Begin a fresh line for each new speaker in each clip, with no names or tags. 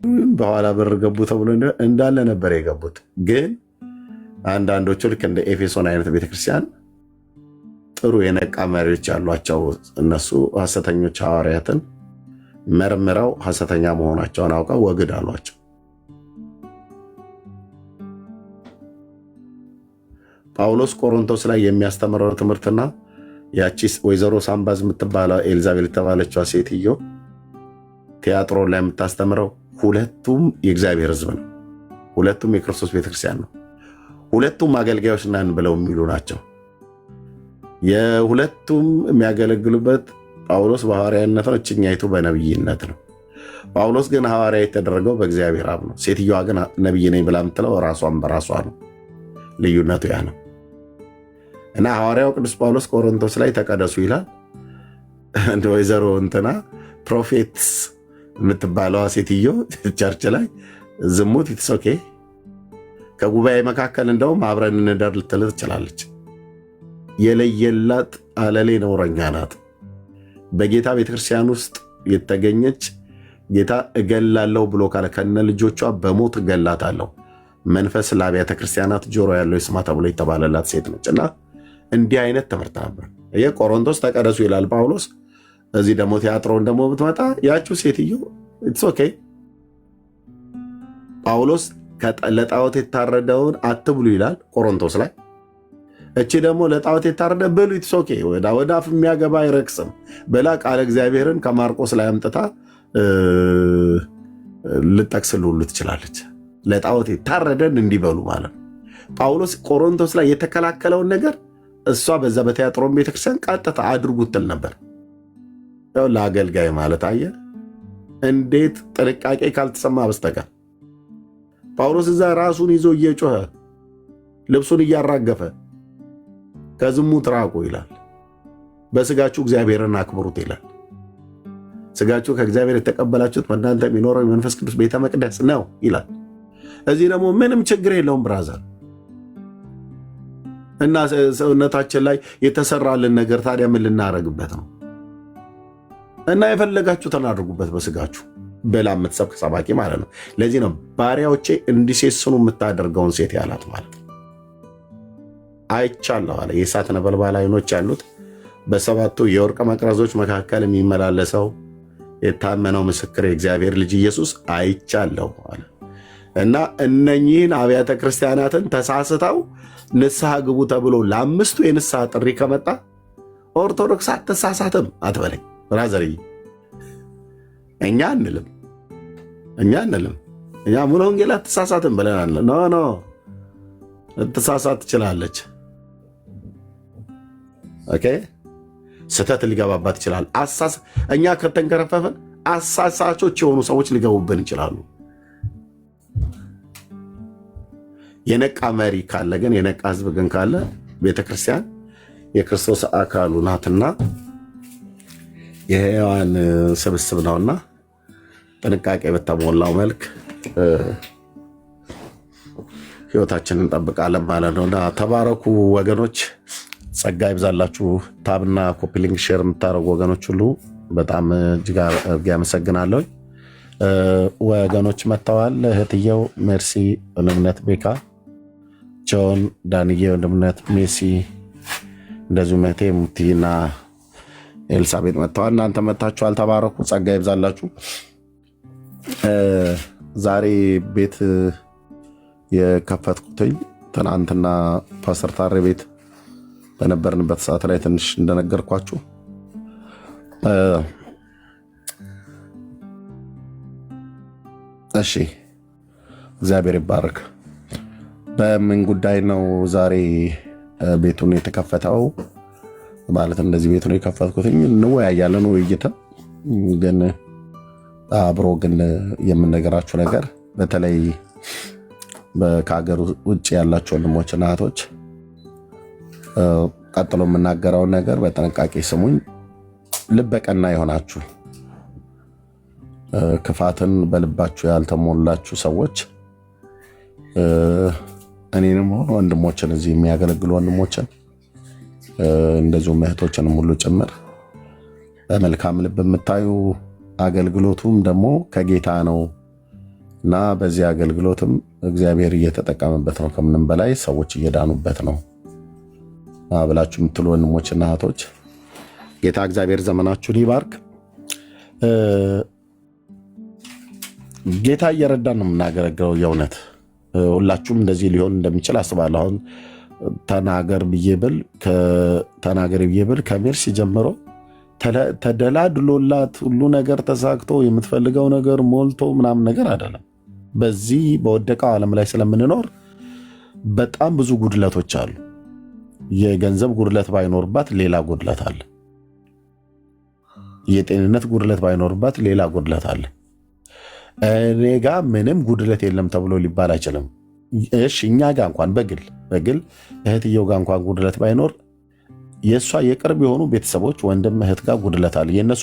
በኋላ በር ገቡ ተብሎ እንዳለ ነበር የገቡት። ግን አንዳንዶቹ ልክ እንደ ኤፌሶን አይነት ቤተክርስቲያን ጥሩ የነቃ መሪዎች ያሏቸው እነሱ ሐሰተኞች ሐዋርያትን መርምረው ሐሰተኛ መሆናቸውን አውቀው ወግድ አሏቸው። ጳውሎስ ቆሮንቶስ ላይ የሚያስተምረው ትምህርትና ያቺ ወይዘሮ ሳምባዝ የምትባለው ኤልዛቤል የተባለችዋ ሴትዮ ቲያጥሮን ላይ የምታስተምረው ሁለቱም የእግዚአብሔር ሕዝብ ነው። ሁለቱም የክርስቶስ ቤተክርስቲያን ነው። ሁለቱም አገልጋዮች ነን ብለው የሚሉ ናቸው። የሁለቱም የሚያገለግሉበት ጳውሎስ በሐዋርያነት ነው፣ እችኛይቱ በነብይነት ነው። ጳውሎስ ግን ሐዋርያ የተደረገው በእግዚአብሔር አብ ነው። ሴትዮዋ ግን ነብይ ነኝ ብላ የምትለው ራሷን በራሷ ነው። ልዩነቱ ያ ነው። እና ሐዋርያው ቅዱስ ጳውሎስ ቆሮንቶስ ላይ ተቀደሱ ይላል። እንደ ወይዘሮ እንትና ፕሮፌትስ የምትባለዋ ሴትዮ ቸርች ላይ ዝሙት ኢትስ ኦኬ፣ ከጉባኤ መካከል እንደውም አብረን እንደር ልትል ትችላለች። የለየላት አለሌ ነውረኛ ናት። በጌታ ቤተክርስቲያን ውስጥ የተገኘች ጌታ እገላለሁ ብሎ ካለ ከነ ልጆቿ በሞት እገላታለሁ፣ መንፈስ ለአብያተ ክርስቲያናት ጆሮ ያለው ይስማ ተብሎ የተባለላት ሴት ነች። እና እንዲህ አይነት ትምህርት ነበር። ቆሮንቶስ ተቀደሱ ይላል ጳውሎስ። እዚህ ደግሞ ቲያጥሮን ደግሞ ብትመጣ ያችው ሴትዮ ኢትስ ኦኬ። ጳውሎስ ለጣዖት የታረደውን አትብሉ ይላል ቆሮንቶስ ላይ። እቺ ደግሞ ለጣዖት የታረደ ብሉ ኢትስ ኦኬ፣ ወደ አፍ የሚያገባ አይረክስም ብላ ቃለ እግዚአብሔርን ከማርቆስ ላይ አምጥታ ልጠቅስል ሁሉ ትችላለች። ለጣዖት የታረደን እንዲበሉ ማለት ነው። ጳውሎስ ቆሮንቶስ ላይ የተከላከለውን ነገር እሷ በዛ በቲያጥሮን ቤተክርስቲያን ቀጥታ አድርጉት ትል ነበር። ለአገልጋይ ማለት አየ እንዴት ጥንቃቄ ካልተሰማ በስተቀር ጳውሎስ እዛ ራሱን ይዞ እየጮኸ ልብሱን እያራገፈ ከዝሙት ራቁ ይላል። በስጋችሁ እግዚአብሔርን አክብሩት ይላል። ስጋችሁ ከእግዚአብሔር የተቀበላችሁት በእናንተ የሚኖረው የመንፈስ ቅዱስ ቤተ መቅደስ ነው ይላል። እዚህ ደግሞ ምንም ችግር የለውም ብራዘር። እና ሰውነታችን ላይ የተሰራልን ነገር ታዲያ ምን ልናረግበት ነው? እና የፈለጋችሁትን አድርጉበት በስጋችሁ ብላ የምትሰብክ ሰባኪ ማለት ነው። ለዚህ ነው ባሪያዎቼ እንዲሴስኑ የምታደርገውን ሴት ያላት ማለት ነው። አይቻለሁ አለ። የእሳት ነበልባል ዓይኖች ያሉት በሰባቱ የወርቅ መቅረዞች መካከል የሚመላለሰው የታመነው ምስክር የእግዚአብሔር ልጅ ኢየሱስ አይቻለሁ አለ። እና እነኚህን አብያተ ክርስቲያናትን ተሳስተው ንስሐ ግቡ ተብሎ ለአምስቱ የንስሐ ጥሪ ከመጣ ኦርቶዶክስ አትሳሳትም አትበለኝ ብራዘርዬ። እኛ አንልም እኛ ሙሉ ወንጌል አትሳሳትም ብለናል። ኖ ትሳሳት ትችላለች። ኦኬ ስህተት ሊገባባት ይችላል። እኛ ከተንከረፈፍን አሳሳቾች የሆኑ ሰዎች ሊገቡብን ይችላሉ። የነቃ መሪ ካለ ግን የነቃ ሕዝብ ግን ካለ ቤተክርስቲያን የክርስቶስ አካሉ ናትና የሕያዋን ስብስብ ነውና ጥንቃቄ በተሞላው መልክ ሕይወታችንን እንጠብቃለን ማለት ነውና ተባረኩ ወገኖች። ጸጋ ይብዛላችሁ። ታብና ኮፒሊንግ ሼር የምታደርጉ ወገኖች ሁሉ በጣም እጅግ አድርጌ አመሰግናለሁ። ወገኖች መጥተዋል። እህትየው ሜርሲ ወንድምነት፣ ቤካ ጆን፣ ዳንዬ ወንድምነት፣ ሜሲ እንደዚሁ መቴ ሙቲና ኤልሳቤጥ መጥተዋል። እናንተ መጥታችኋል። ተባረኩ። ጸጋ ይብዛላችሁ። ዛሬ ቤት የከፈትኩትኝ ትናንትና ፓስተር ታሬ ቤት በነበርንበት ሰዓት ላይ ትንሽ እንደነገርኳችሁ እሺ፣ እግዚአብሔር ይባረክ። በምን ጉዳይ ነው ዛሬ ቤቱን የተከፈተው? ማለት እንደዚህ ቤቱን የከፈትኩትኝ እንወያያለን። ውይይት ግን አብሮ ግን የምነገራችሁ ነገር በተለይ ከሀገር ውጭ ያላችሁ ወንድሞችና እህቶች ቀጥሎ የምናገረውን ነገር በጥንቃቄ ስሙኝ። ልበቀና የሆናችሁ ክፋትን በልባችሁ ያልተሞላችሁ ሰዎች እኔንም ሆነ ወንድሞችን እዚህ የሚያገለግሉ ወንድሞችን እንደዚሁም እህቶችንም ሁሉ ጭምር በመልካም ልብ የምታዩ አገልግሎቱም ደግሞ ከጌታ ነው እና በዚህ አገልግሎትም እግዚአብሔር እየተጠቀመበት ነው፣ ከምንም በላይ ሰዎች እየዳኑበት ነው ብላችሁ የምትሉ ወንድሞችና እህቶች ጌታ እግዚአብሔር ዘመናችሁን ይባርክ። ጌታ እየረዳን ነው የምናገለግለው። የእውነት ሁላችሁም እንደዚህ ሊሆን እንደሚችል አስባለሁ። አሁን ተናገር ብዬ ብል ከሜርሲ ጀምሮ ተደላድሎላት ሁሉ ነገር ተሳክቶ የምትፈልገው ነገር ሞልቶ ምናምን ነገር አይደለም። በዚህ በወደቀው ዓለም ላይ ስለምንኖር በጣም ብዙ ጉድለቶች አሉ። የገንዘብ ጉድለት ባይኖርባት ሌላ ጉድለት አለ። የጤንነት ጉድለት ባይኖርባት ሌላ ጉድለት አለ። እኔ ጋ ምንም ጉድለት የለም ተብሎ ሊባል አይችልም። እሺ እኛ ጋ እንኳን በግል እህትየው ጋ እንኳን ጉድለት ባይኖር የእሷ የቅርብ የሆኑ ቤተሰቦች ወንድም እህት ጋር ጉድለት አለ። የእነሱ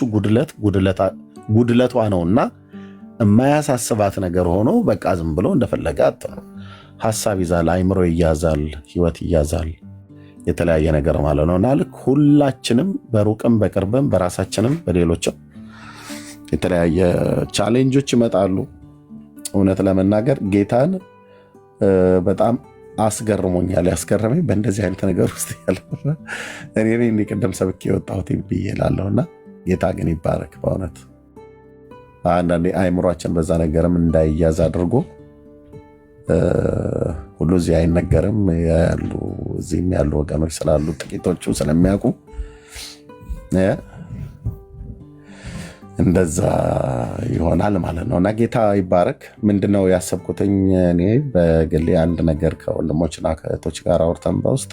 ጉድለቷ ነውና የማያሳስባት ነገር ሆኖ በቃ ዝም ብሎ እንደፈለገ ሀሳብ ይዛል፣ አይምሮ ይያዛል፣ ህይወት ይያዛል፣ የተለያየ ነገር ማለት ነውና ልክ ሁላችንም በሩቅም በቅርብም በራሳችንም በሌሎችም የተለያየ ቻሌንጆች ይመጣሉ። እውነት ለመናገር ጌታን በጣም አስገርሞኛል። ያስገረመኝ በእንደዚህ አይነት ነገር ውስጥ ያለ እኔ ቅድም ሰብኬ የወጣሁት ብዬ እላለሁና ጌታ ግን ይባረክ። በእውነት አንዳንዴ አይምሯችን በዛ ነገርም እንዳይያዝ አድርጎ ሁሉ እዚህ አይነገርም ያሉ እዚህም ያሉ ወገኖች ስላሉ ጥቂቶቹ ስለሚያውቁ እንደዛ ይሆናል ማለት ነው። እና ጌታ ይባረክ። ምንድነው ያሰብኩትኝ እኔ በግሌ አንድ ነገር ከወንድሞችና ከእህቶች ጋር አውርተን በውስጥ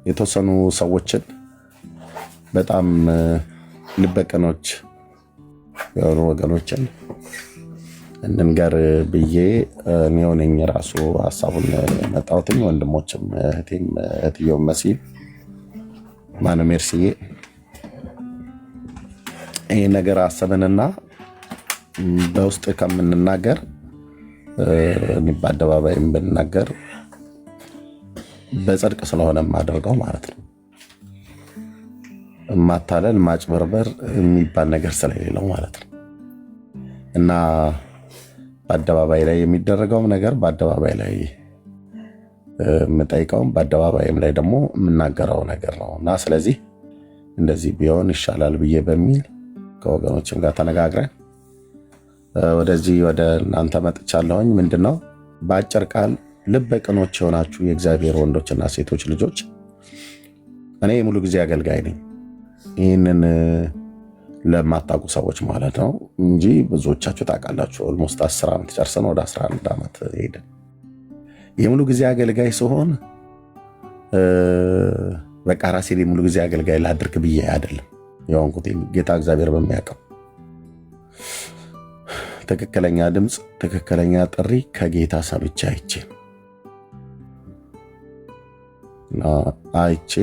የተወሰኑ ሰዎችን በጣም ልበቀኖች የሆኑ ወገኖችን እንንገር ብዬ እኔው ነኝ ራሱ ሀሳቡን መጣሁትኝ። ወንድሞችም እህትዮም መሲል ማነው ሜርሲዬ ይህ ነገር አሰብንና በውስጥ ከምንናገር በአደባባይም ብንናገር በጽድቅ ስለሆነ የማደርገው ማለት ነው። ማታለል ማጭበርበር የሚባል ነገር ስለሌለው ማለት ነው። እና በአደባባይ ላይ የሚደረገውም ነገር በአደባባይ ላይ የምጠይቀውም በአደባባይም ላይ ደግሞ የምናገረው ነገር ነው። እና ስለዚህ እንደዚህ ቢሆን ይሻላል ብዬ በሚል ከወገኖችም ጋር ተነጋግረን ወደዚህ ወደ እናንተ መጥቻለሁኝ። ምንድነው በአጭር ቃል ልበ ቅኖች የሆናችሁ የእግዚአብሔር ወንዶችና ሴቶች ልጆች፣ እኔ የሙሉ ጊዜ አገልጋይ ነኝ። ይህንን ለማታውቁ ሰዎች ማለት ነው እንጂ ብዙዎቻችሁ ታውቃላችሁ። ኦልሞስት 10 ዓመት ጨርሰን ወደ 11 ዓመት ሄደን የሙሉ ጊዜ አገልጋይ ሲሆን በቃ ራሴ የሙሉ ጊዜ አገልጋይ ላድርግ ብዬ አይደለም የሆንኩት። ጌታ እግዚአብሔር በሚያውቀው ትክክለኛ ድምፅ፣ ትክክለኛ ጥሪ ከጌታ ሰምቼ አይቼ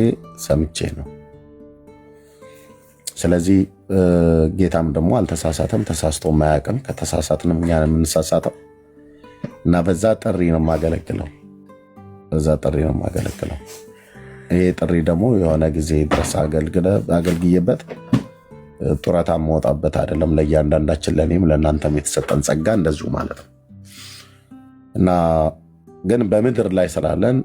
ሰምቼ ነው። ስለዚህ ጌታም ደግሞ አልተሳሳተም፣ ተሳስቶ ማያውቅም። ከተሳሳትንም እኛ የምንሳሳተው እና በዛ ጥሪ ነው የማገለግለው። ይሄ ጥሪ ደግሞ የሆነ ጊዜ ድረስ አገልግዬበት ጡረታ መውጣበት አይደለም። ለእያንዳንዳችን ለእኔም ለእናንተም የተሰጠን ጸጋ እንደዚሁ ማለት ነው። እና ግን በምድር ላይ ስላለን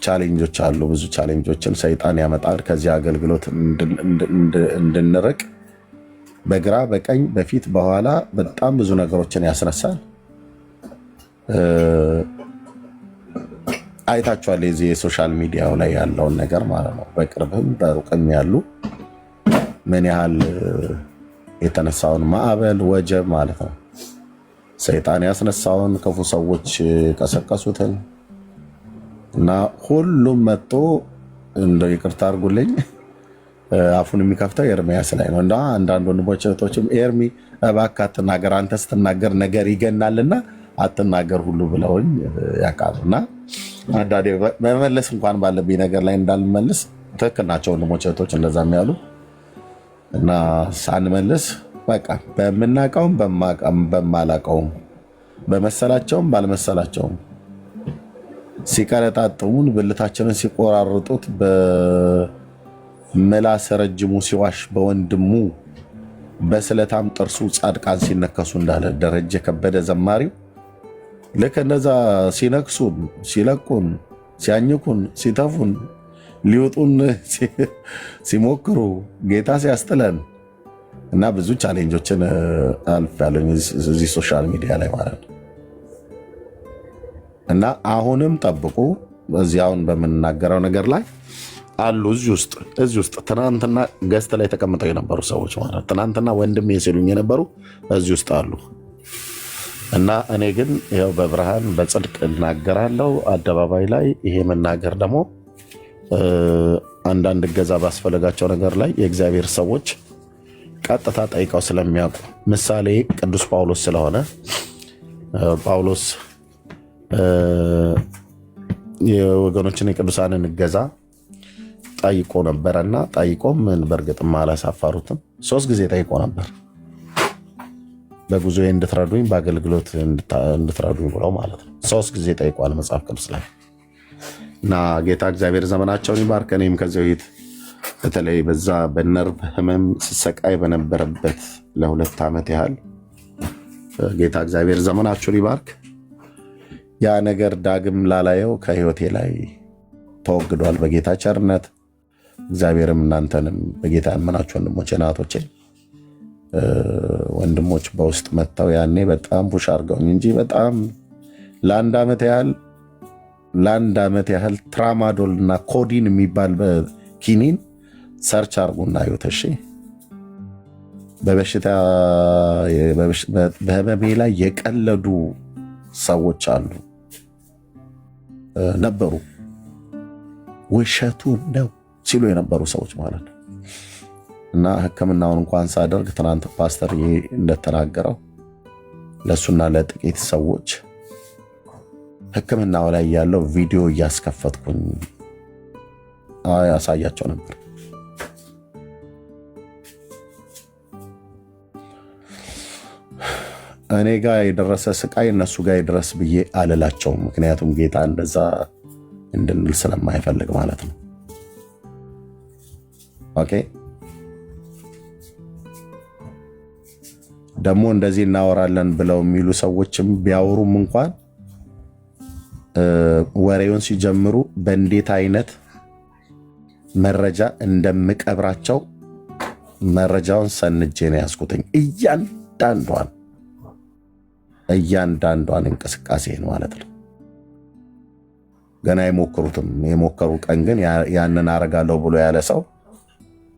ቻሌንጆች አሉ። ብዙ ቻሌንጆችን ሰይጣን ያመጣል ከዚህ አገልግሎት እንድንርቅ። በግራ በቀኝ በፊት በኋላ በጣም ብዙ ነገሮችን ያስነሳል። አይታችኋል የዚህ የሶሻል ሚዲያው ላይ ያለውን ነገር ማለት ነው። በቅርብም በሩቅም ያሉ ምን ያህል የተነሳውን ማዕበል ወጀብ ማለት ነው ሰይጣን ያስነሳውን ክፉ ሰዎች ቀሰቀሱትን እና ሁሉም መጥቶ እንደው ይቅርታ አድርጉልኝ አፉን የሚከፍተው ኤርሚያስ ላይ ነው። እና አንዳንድ ወንድሞች እህቶችም ኤርሚ እባክህ አትናገር፣ አንተ ስትናገር ነገር ይገናልና አትናገር ሁሉ ብለውኝ ያውቃሉና አንዳንዴ መመለስ እንኳን ባለብኝ ነገር ላይ እንዳልመልስ ትክክል ናቸው ወንድሞች እህቶች እንደዛም ያሉ እና ሳንመልስ በቃ በምናውቀውም በማላውቀውም በመሰላቸውም ባልመሰላቸውም ሲቀረጣጥሙን ብልታችንን ሲቆራርጡት በምላስ ረጅሙ ሲዋሽ በወንድሙ በስለታም ጥርሱ ጻድቃን ሲነከሱ እንዳለ ደረጀ ከበደ ዘማሪው ልክ እነዛ ሲነክሱን፣ ሲለቁን፣ ሲያኝኩን፣ ሲተፉን፣ ሊወጡን ሲሞክሩ ጌታ ሲያስጥለን እና ብዙ ቻሌንጆችን አልፌያለሁ እዚህ ሶሻል ሚዲያ ላይ ማለት ነው። እና አሁንም ጠብቁ። እዚህ አሁን በምንናገረው ነገር ላይ አሉ እዚህ ውስጥ ትናንትና ገስት ላይ ተቀምጠው የነበሩ ሰዎች ማለት ትናንትና ወንድም ሲሉኝ የነበሩ እዚህ ውስጥ አሉ። እና እኔ ግን ይኸው በብርሃን በጽድቅ እናገራለሁ አደባባይ ላይ። ይሄ መናገር ደግሞ አንዳንድ እገዛ ባስፈለጋቸው ነገር ላይ የእግዚአብሔር ሰዎች ቀጥታ ጠይቀው ስለሚያውቁ ምሳሌ ቅዱስ ጳውሎስ ስለሆነ ጳውሎስ የወገኖችን የቅዱሳንን እገዛ ጠይቆ ነበረና ጠይቆም በእርግጥም አላሳፈሩትም። 3 ጊዜ ጠይቆ ነበር በጉዞ እንድትረዱኝ በአገልግሎት እንድትረዱኝ ብለው ማለት ነው። 3 ጊዜ ጠይቋል መጽሐፍ ቅዱስ ላይ እና ጌታ እግዚአብሔር ዘመናቸውን ይባርክ። እኔም ከዚህ በፊት በተለይ በዛ በነርቭ ህመም ስሰቃይ በነበረበት ለ2 ዓመት ያህል ጌታ እግዚአብሔር ዘመናቸውን ይባርክ። ያ ነገር ዳግም ላላየው ከህይወቴ ላይ ተወግዷል በጌታ ቸርነት። እግዚአብሔርም እናንተንም በጌታ ያመናችሁ ወንድሞቼ እናቶቼ ወንድሞች በውስጥ መጥተው ያኔ በጣም ፑሽ አድርገውኝ እንጂ በጣም ለአንድ ዓመት ያህል ትራማዶል እና ኮዲን የሚባል ኪኒን ሰርች አርጉና ይወተሽ በህመሜ ላይ የቀለዱ ሰዎች አሉ ነበሩ። ውሸቱ ነው ሲሉ የነበሩ ሰዎች ማለት ነው። እና ሕክምናውን እንኳን ሳደርግ ትናንት ፓስተር እንደተናገረው ለሱና ለጥቂት ሰዎች ሕክምናው ላይ ያለው ቪዲዮ እያስከፈትኩኝ ያሳያቸው ነበር። እኔ ጋር የደረሰ ስቃይ እነሱ ጋር ይድረስ ብዬ አልላቸውም። ምክንያቱም ጌታ እንደዛ እንድንል ስለማይፈልግ ማለት ነው። ኦኬ ደግሞ እንደዚህ እናወራለን ብለው የሚሉ ሰዎችም ቢያወሩም እንኳን ወሬውን ሲጀምሩ በእንዴት አይነት መረጃ እንደምቀብራቸው መረጃውን ሰንጄ ነው ያስኩትኝ። እያንዳንዷን እንቅስቃሴን ማለት ነው። ገና አይሞክሩትም። የሞከሩ ቀን ግን ያንን አረጋለሁ ብሎ ያለ ሰው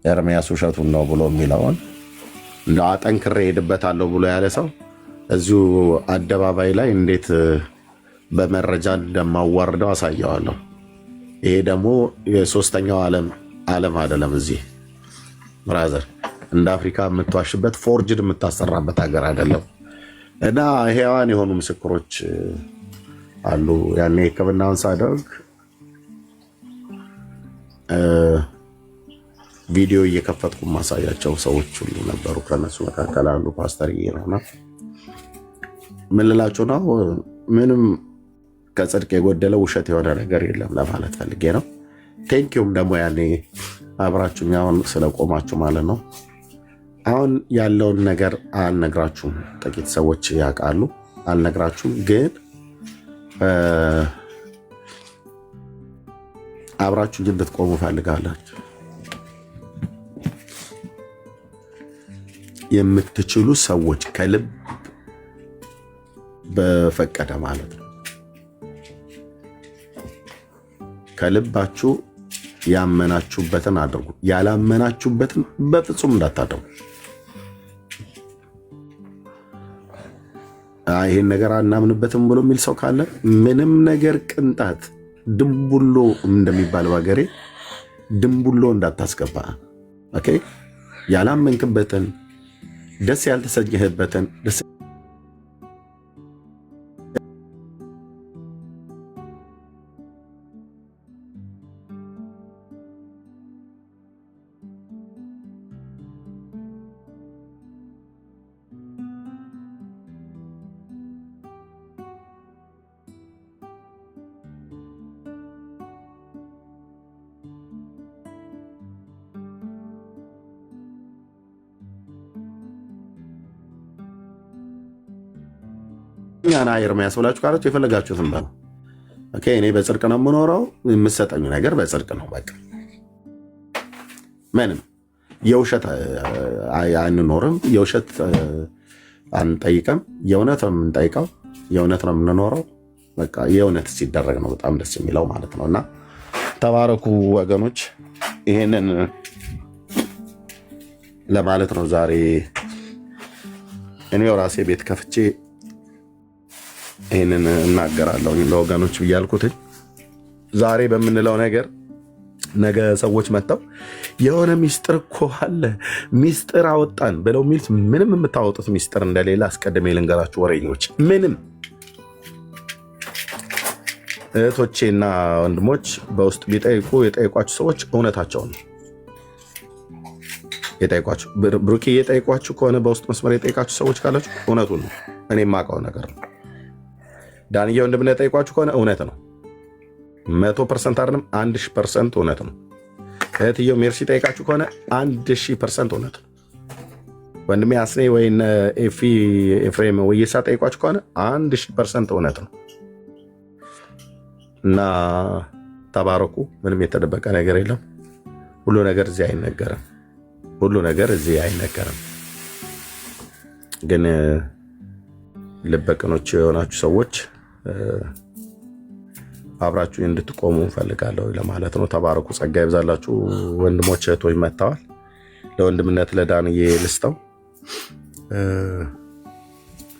ኤርሚያስ ውሸቱን ነው ብሎ የሚለውን እንደ አጠንክሬ ሄድበታለሁ ብሎ ያለ ሰው እዚሁ አደባባይ ላይ እንዴት በመረጃ እንደማዋርደው አሳየዋለሁ። ይሄ ደግሞ የሶስተኛው ዓለም አይደለም። እዚህ ብራዘር እንደ አፍሪካ የምትዋሽበት ፎርጅድ የምታሰራበት ሀገር አይደለም። እና ሕያዋን የሆኑ ምስክሮች አሉ። ያኔ ሕክምናውን ሳደርግ ቪዲዮ እየከፈትኩ ማሳያቸው ሰዎች ሁሉ ነበሩ። ከነሱ መካከል አንዱ ፓስተር ነውና ምን ልላችሁ ነው፣ ምንም ከጽድቅ የጎደለ ውሸት የሆነ ነገር የለም ለማለት ፈልጌ ነው። ቴንኪውም ደግሞ ያኔ አብራችሁኝ አሁን ስለቆማችሁ ማለት ነው። አሁን ያለውን ነገር አልነግራችሁም። ጥቂት ሰዎች ያውቃሉ፣ አልነግራችሁም። ግን አብራችሁኝ እንድትቆሙ ፈልጋላችሁ የምትችሉ ሰዎች ከልብ በፈቀደ ማለት ነው። ከልባችሁ ያመናችሁበትን አድርጉ፣ ያላመናችሁበትን በፍጹም እንዳታደርጉ። ይሄን ነገር አናምንበትም ብሎ የሚል ሰው ካለ ምንም ነገር ቅንጣት ድንቡሎ እንደሚባል ባገሬ ድንቡሎ እንዳታስገባ። ኦኬ፣ ያላመንክበትን ደስ ያልተሰኘህበትን እኛና ኤርምያስ ብላችሁ ካላችሁ የፈለጋችሁትን በሉ። ኦኬ እኔ በጽድቅ ነው የምኖረው፣ የምሰጠኝ ነገር በጽድቅ ነው። በቃ ምንም የውሸት አንኖርም፣ የውሸት አንጠይቅም። የእውነት ነው የምንጠይቀው፣ የእውነት ነው የምንኖረው። በቃ የእውነት ሲደረግ ነው በጣም ደስ የሚለው ማለት ነው። እና ተባረኩ ወገኖች፣ ይሄንን ለማለት ነው ዛሬ እኔው ራሴ ቤት ከፍቼ ይሄንን እናገራለሁ ለወገኖች ብያልኩት። ዛሬ በምንለው ነገር ነገ ሰዎች መጥተው የሆነ ሚስጥር እኮ አለ ሚስጥር አወጣን ብለው የሚሉት ምንም የምታወጡት ሚስጥር እንደሌለ አስቀድሜ ልንገራችሁ ወሬኞች። ምንም እህቶቼና ወንድሞች በውስጥ ቢጠይቁ የጠይቋችሁ ሰዎች እውነታቸውን ነው የጠይቋችሁ። ብሩኬ የጠይቋችሁ ከሆነ በውስጥ መስመር የጠይቃችሁ ሰዎች ካላችሁ እውነቱን ነው፣ እኔ የማውቀው ነገር ነው። ዳንዬ ወንድምና የጠይቋችሁ ከሆነ እውነት ነው፣ 100% አይደለም 1000% እውነት ነው። እህትየው ሜርሲ ጠይቃችሁ ከሆነ 1000% እውነት ነው። ወንድሜ አስኔ ወይ ኤፍሬም ወይሳ ጠይቋችሁ ከሆነ 1000% እውነት ነው። እና ተባረኩ። ምንም የተደበቀ ነገር የለም። ሁሉ ነገር እዚህ አይነገርም። ሁሉ ነገር እዚህ አይነገርም። ግን ልበቅኖች የሆናችሁ ሰዎች አብራችሁ እንድትቆሙ እንፈልጋለሁ ለማለት ነው። ተባረኩ። ጸጋ ይብዛላችሁ ወንድሞች እህቶች መጥተዋል። ለወንድምነት ለዳንዬ ልስተው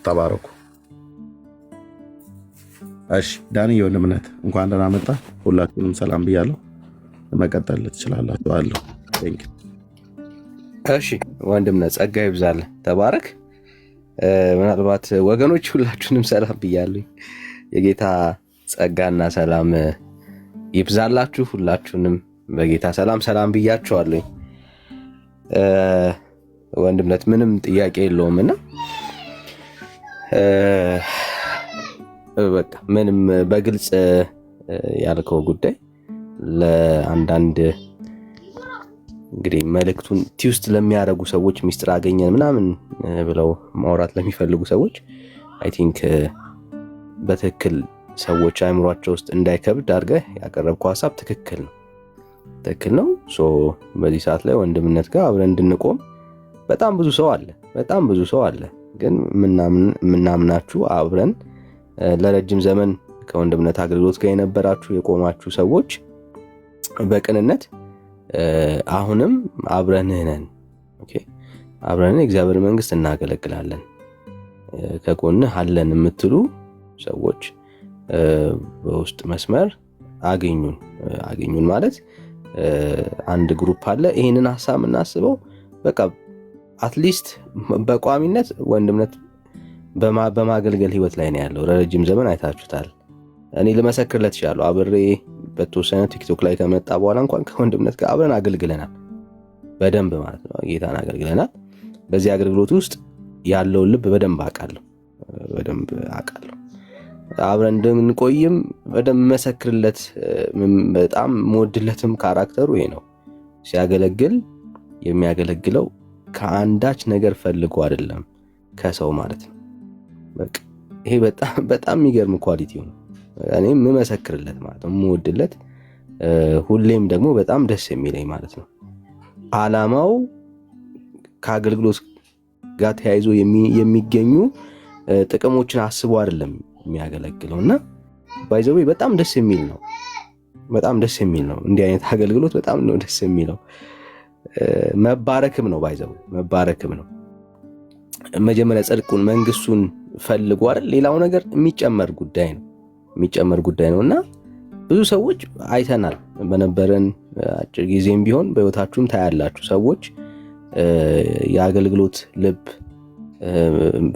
ተባረኩ። እሺ ዳንዬ ወንድምነት እንኳን ደህና መጣ። ሁላችሁንም ሰላም ብያለሁ። መቀጠል ትችላላችሁ አለሁ።
እሺ ወንድምነት ጸጋ ይብዛልህ። ተባረክ። ምናልባት ወገኖች ሁላችሁንም ሰላም ብያለሁ። የጌታ ጸጋና ሰላም ይብዛላችሁ። ሁላችሁንም በጌታ ሰላም ብያችኋለሁ። ወንድምነት ምንም ጥያቄ የለውም እና በቃ ምንም በግልጽ ያልከው ጉዳይ ለአንዳንድ እንግዲህ መልእክቱን ቲውስት ለሚያደርጉ ሰዎች ሚስጥር አገኘን ምናምን ብለው ማውራት ለሚፈልጉ ሰዎች አይ ቲንክ በትክክል ሰዎች አእምሯቸው ውስጥ እንዳይከብድ አድርገህ ያቀረብከው ሐሳብ ትክክል ነው። በዚህ ሰዓት ላይ ወንድምነት ጋር አብረን እንድንቆም በጣም ብዙ ሰው አለ። ግን ምናምናችሁ አብረን ለረጅም ዘመን ከወንድምነት አገልግሎት ጋር የነበራችሁ የቆማችሁ ሰዎች በቅንነት አሁንም አብረንህ ነን። ኦኬ አብረን እግዚአብሔር መንግስት እናገለግላለን ከጎንህ አለን የምትሉ ሰዎች በውስጥ መስመር አገኙን ማለት አንድ ግሩፕ አለ። ይሄንን ሐሳብ እናስበው በቃ አትሊስት በቋሚነት ወንድምነት በማገልገል ህይወት ላይ ነው ያለው። ረጅም ዘመን አይታችሁታል። እኔ ልመሰክርለት ይችላል። አብሬ በተወሰነ ቲክቶክ ላይ ከመጣ በኋላ እንኳን ከወንድምነት ጋር አብረን አገልግለናል። በደንብ ማለት ነው ጌታን አገልግለናል። በዚህ አገልግሎት ውስጥ ያለውን ልብ በደንብ አውቃለሁ። አብረን እንደምንቆይም በደንብ መሰክርለት። በጣም መወድለትም ካራክተሩ ይሄ ነው። ሲያገለግል የሚያገለግለው ከአንዳች ነገር ፈልጎ አይደለም ከሰው ማለት ነው። በቃ ይሄ በጣም የሚገርም ኳሊቲ ነው። እኔ የምመሰክርለት ማለት ነው፣ የምወድለት ሁሌም ደግሞ በጣም ደስ የሚለኝ ማለት ነው። ዓላማው ከአገልግሎት ጋር ተያይዞ የሚገኙ ጥቅሞችን አስቦ አይደለም የሚያገለግለው እና ባይዘው በጣም ደስ የሚል ነው። እንዲህ አይነት አገልግሎት በጣም ነው ደስ የሚለው። መባረክም ነው መባረክም ነው። መጀመሪያ ጽድቁን መንግስቱን ፈልጉ አይደል? ሌላው ነገር የሚጨመር ጉዳይ ነውና ብዙ ሰዎች አይተናል። በነበረን አጭር ጊዜም ቢሆን በህይወታችሁም ታያላችሁ። ሰዎች የአገልግሎት ልብ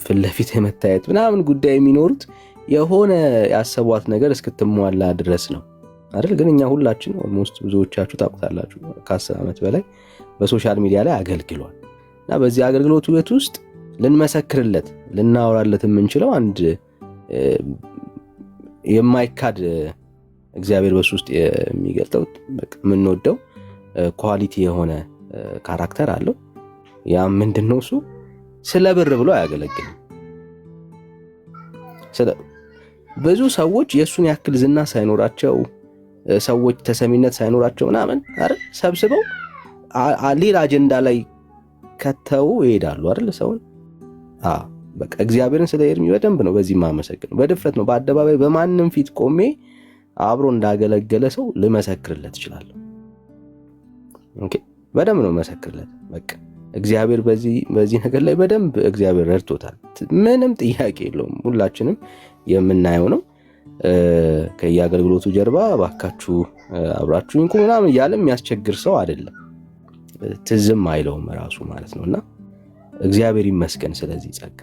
ፍለፊት የመታየት ምናምን ጉዳይ የሚኖሩት የሆነ ያሰቧት ነገር እስክትሟላ ድረስ ነው አይደል? ግን እኛ ሁላችን ኦልሞስት ብዙዎቻችሁ ታውቁታላችሁ ከ10 ዓመት በላይ በሶሻል ሚዲያ ላይ አገልግሏል እና በዚህ አገልግሎት ህይወት ውስጥ ልንመሰክርለት ልናወራለት የምንችለው አንድ የማይካድ እግዚአብሔር በሱ ውስጥ የሚገልጠው የምንወደው ኳሊቲ የሆነ ካራክተር አለው። ያ ምንድነው? እሱ ስለ ብር ብሎ አያገለግልም። ብዙ ሰዎች የእሱን ያክል ዝና ሳይኖራቸው ሰዎች ተሰሚነት ሳይኖራቸው ምናምን አይደል ሰብስበው ሌላ አጀንዳ ላይ ከተው ይሄዳሉ አይደል ሰውን። በቃ እግዚአብሔርን ስለ ኤርሚ በደንብ ነው በዚህ ማመሰግነው። በድፍረት ነው በአደባባይ በማንም ፊት ቆሜ አብሮ እንዳገለገለ ሰው ልመሰክርለት እችላለሁ። ኦኬ በደንብ ነው መሰክርለት። በቃ እግዚአብሔር በዚህ ነገር ላይ በደንብ እግዚአብሔር ረድቶታል። ምንም ጥያቄ የለውም። ሁላችንም የምናየው ነው። ከየአገልግሎቱ ጀርባ ባካችሁ አብራችሁኝ ቁሙ ምናምን እያለ የሚያስቸግር ሰው አይደለም። ትዝም አይለውም ራሱ ማለት ነውና እግዚአብሔር ይመስገን ስለዚህ ጸጋ።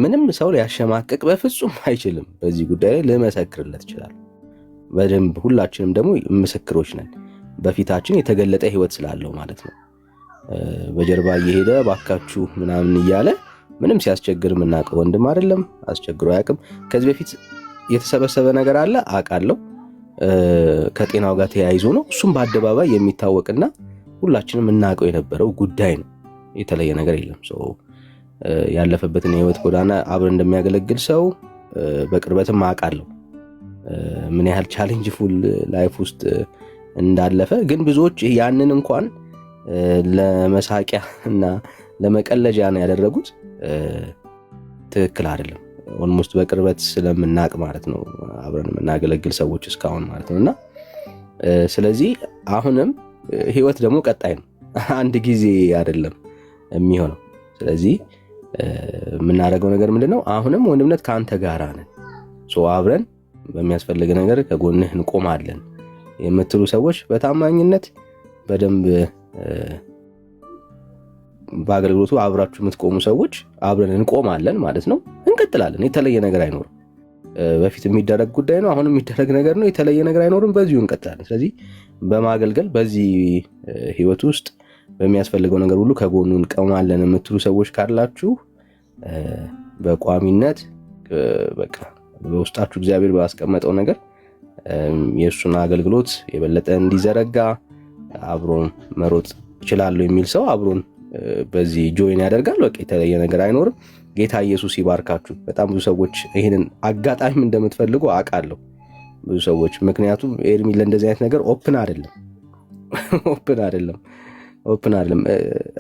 ምንም ሰው ሊያሸማቅቅ በፍጹም አይችልም። በዚህ ጉዳይ ላይ ልመሰክርለት ይችላል በደንብ። ሁላችንም ደግሞ ምስክሮች ነን። በፊታችን የተገለጠ ህይወት ስላለው ማለት ነው። በጀርባ እየሄደ ባካችሁ ምናምን እያለ ምንም ሲያስቸግር የምናውቀው ወንድም አይደለም። አስቸግሮ አያውቅም። ከዚህ በፊት የተሰበሰበ ነገር አለ አውቃለሁ። ከጤናው ጋር ተያይዞ ነው። እሱም በአደባባይ የሚታወቅና ሁላችንም የምናውቀው የነበረው ጉዳይ ነው። የተለየ ነገር የለም። ያለፈበትን የህይወት ጎዳና አብረን እንደሚያገለግል ሰው በቅርበትም አውቃለሁ ምን ያህል ቻሌንጅፉል ላይፍ ውስጥ እንዳለፈ። ግን ብዙዎች ያንን እንኳን ለመሳቂያ እና ለመቀለጃ ነው ያደረጉት። ትክክል አይደለም። ኦልሞስት በቅርበት ስለምናቅ ማለት ነው አብረን የምናገለግል ሰዎች እስካሁን ማለት ነውና ስለዚህ አሁንም ህይወት ደግሞ ቀጣይ ነው። አንድ ጊዜ አይደለም የሚሆነው። ስለዚህ የምናደርገው ነገር ምንድነው? አሁንም ወንድምነት ከአንተ ጋር ነን። አብረን በሚያስፈልግ ነገር ከጎንህ እንቆማለን የምትሉ ሰዎች በታማኝነት በደንብ በአገልግሎቱ አብራችሁ የምትቆሙ ሰዎች አብረን እንቆማለን ማለት ነው። እንቀጥላለን። የተለየ ነገር አይኖርም። በፊት የሚደረግ ጉዳይ ነው፣ አሁንም የሚደረግ ነገር ነው። የተለየ ነገር አይኖርም። በዚሁ እንቀጥላለን። ስለዚህ በማገልገል በዚህ ህይወት ውስጥ በሚያስፈልገው ነገር ሁሉ ከጎኑ እንቆማለን የምትሉ ሰዎች ካላችሁ በቋሚነት በቃ በውስጣችሁ እግዚአብሔር ባስቀመጠው ነገር የእሱን አገልግሎት የበለጠ እንዲዘረጋ አብሮ መሮጥ ይችላል የሚል ሰው አብሮን በዚህ ጆይን ያደርጋል። በቃ የተለየ ነገር አይኖርም። ጌታ ኢየሱስ ይባርካችሁ። በጣም ብዙ ሰዎች ይሄንን አጋጣሚ እንደምትፈልጉ አውቃለሁ ብዙ ሰዎች። ምክንያቱም ኤርሚ ለእንደዚህ አይነት ነገር ኦፕን አይደለም።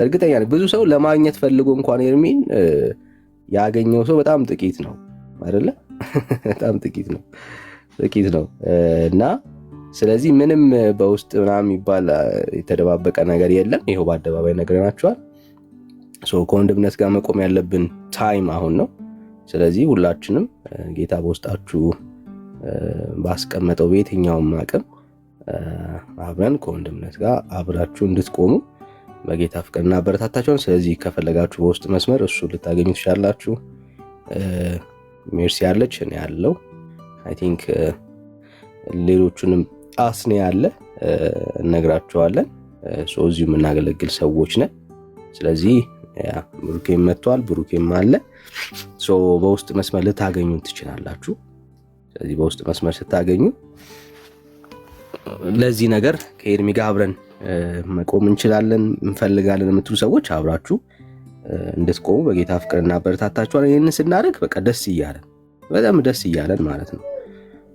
እርግጠኛ ነኝ ብዙ ሰው ለማግኘት ፈልጎ እንኳን ኤርሚን ያገኘው ሰው በጣም ጥቂት ነው አይደለ? በጣም ጥቂት ነው እና ስለዚህ ምንም በውስጥ ምናምን የሚባል የተደባበቀ ነገር የለም። ይሄው በአደባባይ ነግረናችኋል። ከወንድምነት ጋር መቆም ያለብን ታይም አሁን ነው። ስለዚህ ሁላችንም ጌታ በውስጣችሁ ባስቀመጠው በየትኛውም አቅም አብረን ከወንድምነት ጋር አብራችሁ እንድትቆሙ በጌታ ፍቅር እናበረታታችኋለን። ስለዚህ ከፈለጋችሁ በውስጥ መስመር እሱ ልታገኙ ትችላላችሁ። ሜርሲ ያለች እኔ ያለው አይ ቲንክ ሌሎቹንም አስኔ ያለ እነግራችኋለን። እዚሁ የምናገለግል ሰዎች ነን። ስለዚህ ብሩኬም መጥቷል፣ ብሩኬም አለ። በውስጥ መስመር ልታገኙ ትችላላችሁ። ስለዚህ በውስጥ መስመር ስታገኙ ለዚህ ነገር ከኤርሚ ጋር አብረን መቆም እንችላለን እንፈልጋለን የምትሉ ሰዎች አብራችሁ እንድትቆሙ በጌታ ፍቅር እናበረታታችኋለን። ይህንን ስናደርግ በቃ ደስ እያለን በጣም ደስ እያለን ማለት ነው።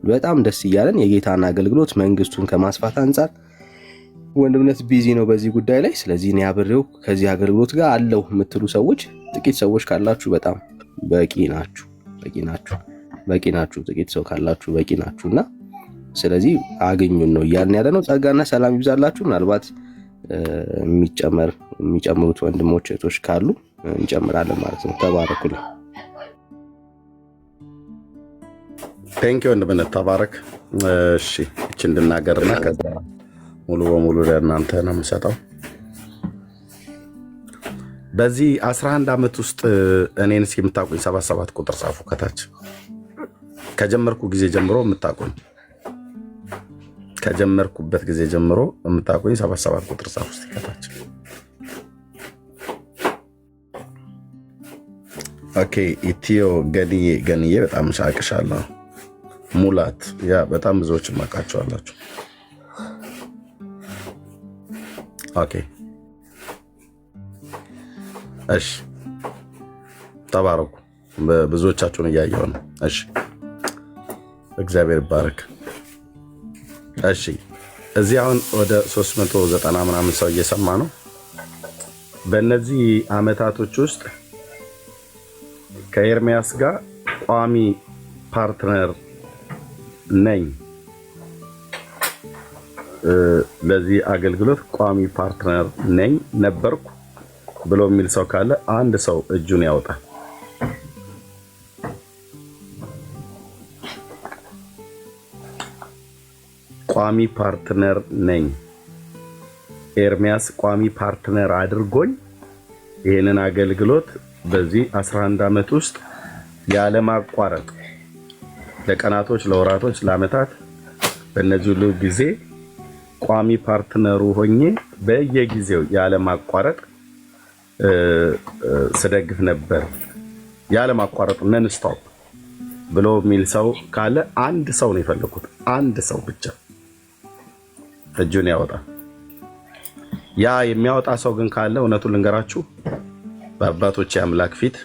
በጣም ደስ እያለን የጌታን አገልግሎት መንግስቱን ከማስፋት አንጻር ወንድምነት ቢዚ ነው በዚህ ጉዳይ ላይ። ስለዚህ እኔ አብሬው ከዚህ አገልግሎት ጋር አለው የምትሉ ሰዎች ጥቂት ሰዎች ካላችሁ በጣም በቂ ናችሁ። ጥቂት ሰው ካላችሁ በቂ ናችሁና ስለዚህ አገኙን ነው እያልን ያለ ነው። ጸጋና ሰላም ይብዛላችሁ። ምናልባት የሚጨምሩት ወንድሞች እህቶች ካሉ እንጨምራለን ማለት ነው። ተባረኩልኝ።
ቴንክ ዩ ወንድምነት ተባረክ። እሺ እቺ እንድናገርና ከዛ ሙሉ በሙሉ ለእናንተ ነው የምሰጠው። በዚህ 11 ዓመት ውስጥ እኔን የምታውቁኝ 77 ቁጥር ጻፉ ከታች። ከጀመርኩ ጊዜ ጀምሮ የምታውቁኝ ከጀመርኩበት ጊዜ ጀምሮ የምታውቁኝ 77 ቁጥር ጻፉ ከታች። ኦኬ ኢትዮ ገንዬ በጣም ሻቅሻለሁ። ሙላት ያ በጣም ብዙዎች ማቃቸዋላችሁ። ኦኬ እሺ ተባረኩ። ብዙዎቻችሁን እያየው ነው። እሺ እግዚአብሔር ይባረክ። እሺ እዚህ አሁን ወደ 390 ምናምን ሰው እየሰማ ነው። በእነዚህ አመታቶች ውስጥ ከኤርሚያስ ጋር ቋሚ ፓርትነር ነኝ፣ ለዚህ አገልግሎት ቋሚ ፓርትነር ነኝ ነበርኩ ብሎ የሚል ሰው ካለ አንድ ሰው እጁን ያወጣል። ቋሚ ፓርትነር ነኝ፣ ኤርሚያስ ቋሚ ፓርትነር አድርጎኝ ይህንን አገልግሎት በዚህ 11 ዓመት ውስጥ ያለማቋረጥ ለቀናቶች፣ ለወራቶች፣ ለአመታት በእነዚህ ሁሉ ጊዜ ቋሚ ፓርትነሩ ሆኜ በየጊዜው ያለማቋረጥ ስደግፍ ነበር፣ ያለማቋረጥ ነን ስቶፕ ብሎ የሚል ሰው ካለ አንድ ሰው ነው የፈለኩት። አንድ ሰው ብቻ እጁን ያወጣ። ያ የሚያወጣ ሰው ግን ካለ እውነቱን ልንገራችሁ በአባቶቼ አምላክ ፊት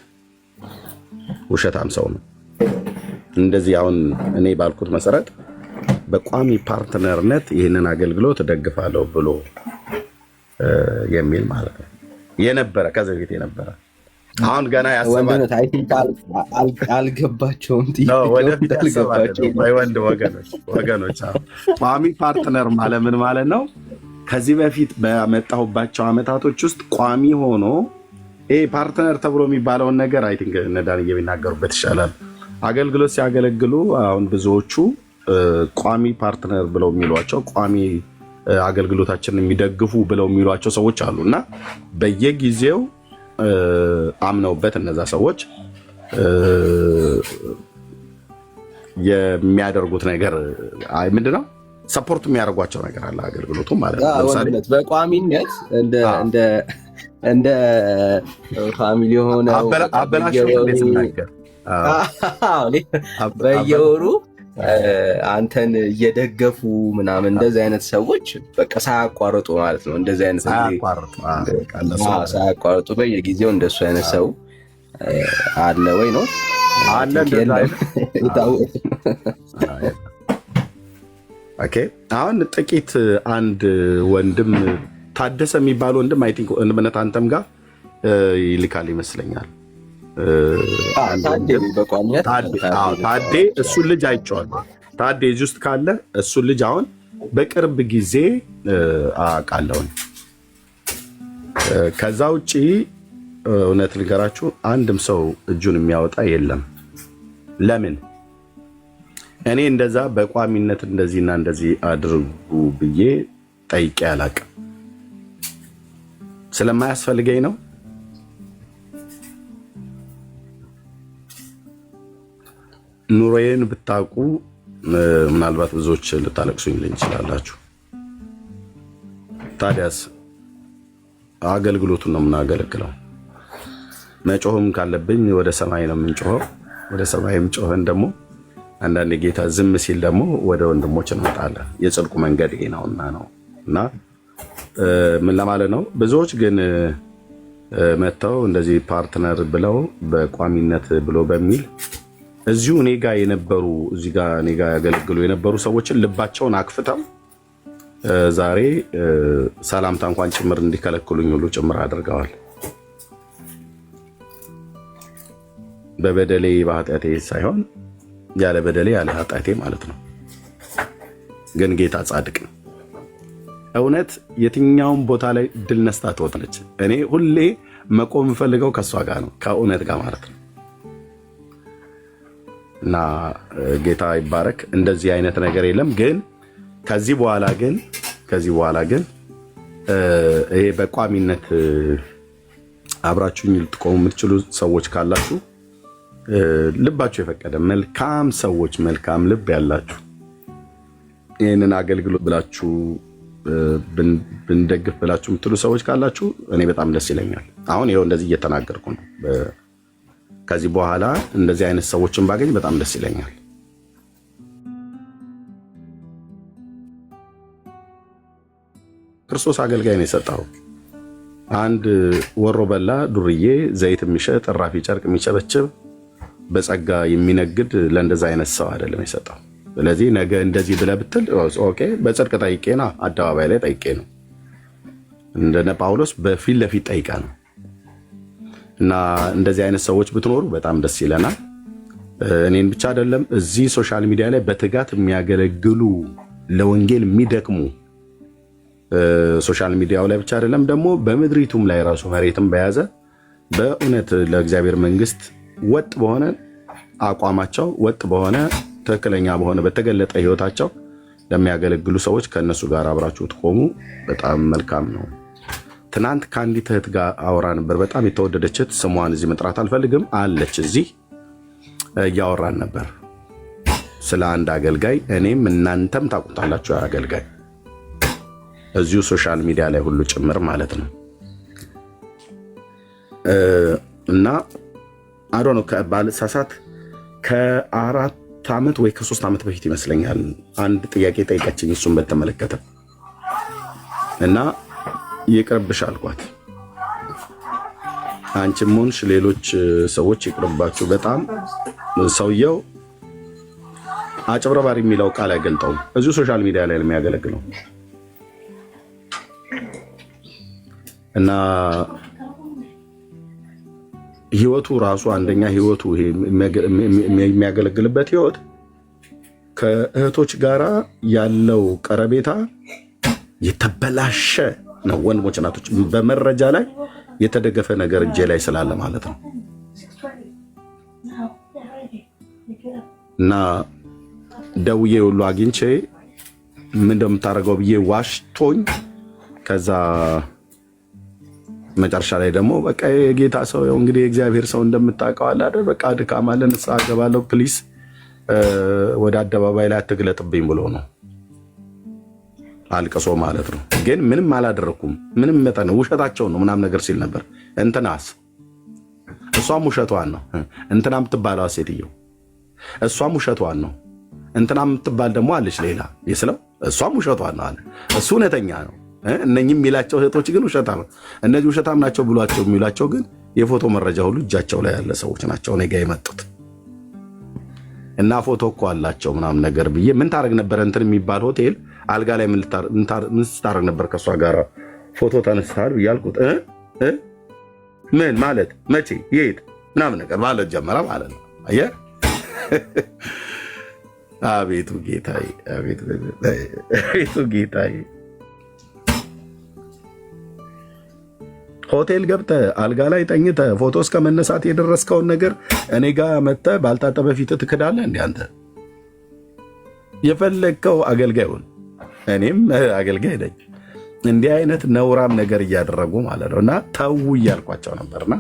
ውሸታም ሰው ነው። እንደዚህ አሁን እኔ ባልኩት መሰረት በቋሚ ፓርትነርነት ይህንን አገልግሎት እደግፋለሁ ብሎ የሚል ማለት ነው የነበረ ከዚህ በፊት የነበረ አሁን ገና ያሰባል።
አልገባቸውም።
ወደፊት ወንድ ወገኖች ቋሚ ፓርትነር ማለት ምን ማለት ነው? ከዚህ በፊት በመጣሁባቸው አመታቶች ውስጥ ቋሚ ሆኖ ይሄ ፓርትነር ተብሎ የሚባለውን ነገር አይ ቲንክ እነ ዳንኤል ቢናገሩበት ይሻላል። አገልግሎት ሲያገለግሉ አሁን ብዙዎቹ ቋሚ ፓርትነር ብለው የሚሏቸው ቋሚ አገልግሎታችንን የሚደግፉ ብለው የሚሏቸው ሰዎች አሉ እና በየጊዜው አምነውበት እነዛ ሰዎች የሚያደርጉት ነገር ምንድነው? ሰፖርት የሚያደርጓቸው ነገር አለ አገልግሎቱ ማለት ነው። ለምሳሌ
በቋሚነት እንደ ፋሚሊ ሆነው በየወሩ አንተን እየደገፉ ምናምን እንደዚህ አይነት ሰዎች በቃ ሳያቋርጡ ማለት ነው። እንደዚህ አይነት ሳያቋርጡ በየጊዜው እንደሱ አይነት ሰው አለ ወይ ነው
አለ። ኦኬ አሁን ጥቂት አንድ ወንድም ታደሰ የሚባል ወንድም አይ ቲንክ እምነት አንተም ጋር ይልካል ይመስለኛል። ታዴ እሱን ልጅ አይቼዋለሁ። ታዴ እዚህ ውስጥ ካለ እሱን ልጅ አሁን በቅርብ ጊዜ አውቃለሁኝ። ከዛ ውጪ እውነት ልንገራችሁ አንድም ሰው እጁን የሚያወጣ የለም። ለምን? እኔ እንደዛ በቋሚነት እንደዚህና እንደዚህ አድርጉ ብዬ ጠይቄ አላውቅም። ስለማያስፈልገኝ ነው። ኑሮዬን ብታውቁ ምናልባት ብዙዎች ልታለቅሱኝ ይችላላችሁ። ታዲያስ አገልግሎቱን ነው የምናገለግለው። መጮህም ካለብኝ ወደ ሰማይ ነው የምንጮኸው። ወደ ሰማይም ጮኸን ደግሞ አንዳንድ ጌታ ዝም ሲል ደግሞ ወደ ወንድሞች እንመጣለን። የጽድቁ መንገድ ይሄ ነውና ነው እና ምን ለማለት ነው? ብዙዎች ግን መጥተው እንደዚህ ፓርትነር ብለው በቋሚነት ብሎ በሚል እዚሁ እኔ ጋር የነበሩ እዚህ ጋር እኔ ጋር ያገለግሉ የነበሩ ሰዎችን ልባቸውን አክፍተው ዛሬ ሰላምታ እንኳን ጭምር እንዲከለክሉኝ ሁሉ ጭምር አድርገዋል። በበደሌ በኃጢአቴ ሳይሆን ያለ በደሌ ያለ ኃጢአቴ ማለት ነው። ግን ጌታ ጻድቅ ነው። እውነት የትኛውም ቦታ ላይ ድል ነስታ ትወጣለች። እኔ ሁሌ መቆም የምፈልገው ከእሷ ጋር ነው፣ ከእውነት ጋር ማለት ነው። እና ጌታ ይባረክ። እንደዚህ አይነት ነገር የለም። ግን ከዚህ በኋላ ግን ይሄ በቋሚነት አብራችሁኝ ልትቆሙ የምትችሉ ሰዎች ካላችሁ ልባችሁ የፈቀደ መልካም ሰዎች፣ መልካም ልብ ያላችሁ ይህንን አገልግሎት ብላችሁ ብንደግፍ ብላችሁ የምትሉ ሰዎች ካላችሁ እኔ በጣም ደስ ይለኛል። አሁን ይኸው እንደዚህ እየተናገርኩ ነው። ከዚህ በኋላ እንደዚህ አይነት ሰዎችን ባገኝ በጣም ደስ ይለኛል። ክርስቶስ አገልጋይ ነው የሰጠው። አንድ ወሮ በላ ዱርዬ ዘይት የሚሸጥ እራፊ ጨርቅ የሚቸበችብ በጸጋ የሚነግድ ለእንደዛ አይነት ሰው አይደለም የሰጠው። ስለዚህ ነገ እንደዚህ ብለህ ብትል ኦኬ፣ በጽድቅ ጠይቄ ነው፣ አደባባይ ላይ ጠይቄ ነው። እንደነ ጳውሎስ በፊት ለፊት ጠይቃ ነው። እና እንደዚህ አይነት ሰዎች ብትኖሩ በጣም ደስ ይለናል። እኔን ብቻ አይደለም እዚህ ሶሻል ሚዲያ ላይ በትጋት የሚያገለግሉ ለወንጌል የሚደክሙ ሶሻል ሚዲያው ላይ ብቻ አይደለም ደግሞ በምድሪቱም ላይ ራሱ መሬትም በያዘ በእውነት ለእግዚአብሔር መንግስት ወጥ በሆነ አቋማቸው ወጥ በሆነ ትክክለኛ በሆነ በተገለጠ ህይወታቸው ለሚያገለግሉ ሰዎች ከነሱ ጋር አብራችሁ ትቆሙ በጣም መልካም ነው። ትናንት ከአንዲት እህት ጋር አወራ ነበር። በጣም የተወደደች እህት፣ ስሟን እዚህ መጥራት አልፈልግም፣ አለች እዚህ። እያወራን ነበር ስለ አንድ አገልጋይ። እኔም እናንተም ታውቁታላችሁ አገልጋይ እዚሁ ሶሻል ሚዲያ ላይ ሁሉ ጭምር ማለት ነው። እና አዶ ነው ከባልሳሳት ከ4 ዓመት ወይ ከ3 ዓመት በፊት ይመስለኛል አንድ ጥያቄ ጠይቀችኝ እሱን በተመለከተ እና ይቅርብሽ አልኳት። አንቺም ሆንሽ ሌሎች ሰዎች ይቅርባችሁ። በጣም ሰውየው አጭበርባሪ የሚለው ቃል አይገልጠውም። እዚሁ ሶሻል ሚዲያ ላይ የሚያገለግለው እና ህይወቱ ራሱ አንደኛ ህይወቱ የሚያገለግልበት ህይወት ከእህቶች ጋራ ያለው ቀረቤታ የተበላሸ ነው። ወንድሞች እናቶች፣ በመረጃ ላይ የተደገፈ ነገር እጄ ላይ ስላለ ማለት ነው። እና ደውዬ ሁሉ አግኝቼ ምን እንደምታደርገው ብዬ ዋሽቶኝ ከዛ መጨረሻ ላይ ደግሞ በቃ የጌታ ሰው እንግዲህ የእግዚአብሔር ሰው እንደምታውቀው አለ አይደል፣ በቃ ድካም አለ፣ ንስሐ እገባለሁ ፕሊስ ወደ አደባባይ ላይ አትግለጥብኝ ብሎ ነው አልቅሶ ማለት ነው። ግን ምንም አላደረኩም፣ ምንም መጠን ውሸታቸው ነው ምናምን ነገር ሲል ነበር። እንትናስ እሷም ውሸቷን ነው። እንትና የምትባለው ሴትየው እሷም ውሸቷን ነው። እንትና የምትባል ደግሞ አለች ሌላ ይስለው፣ እሷም ውሸቷን ነው አለ። እሱ እውነተኛ ነው። እነኝም የሚላቸው እህቶች ግን ውሸታም፣ እነዚህ ውሸታም ናቸው ብሏቸው የሚሏቸው ግን የፎቶ መረጃ ሁሉ እጃቸው ላይ ያለ ሰዎች ናቸው እኔ ጋ የመጡት። እና ፎቶ እኮ አላቸው ምናምን ነገር ብዬ ምን ታደርግ ነበር እንትን የሚባል ሆቴል አልጋ ላይ ምን ስታደርግ ነበር ከእሷ ጋር ፎቶ ተነስተሃል ብያልኩት ምን ማለት መቼ የት ምናምን ነገር ማለት ጀመረ ማለት ነው። አየህ አቤቱ ጌታዬ፣ አቤቱ ጌታዬ። ሆቴል ገብተህ አልጋ ላይ ተኝተህ ፎቶ እስከ መነሳት የደረስከውን ነገር እኔ ጋር መጥተህ ባልታጠበ ፊት ትክዳለህ? እንደ አንተ የፈለግከው አገልጋዩን እኔም አገልጋይ ነኝ። እንዲህ አይነት ነውራም ነገር እያደረጉ ማለት ነው። እና ተው እያልኳቸው ነበርና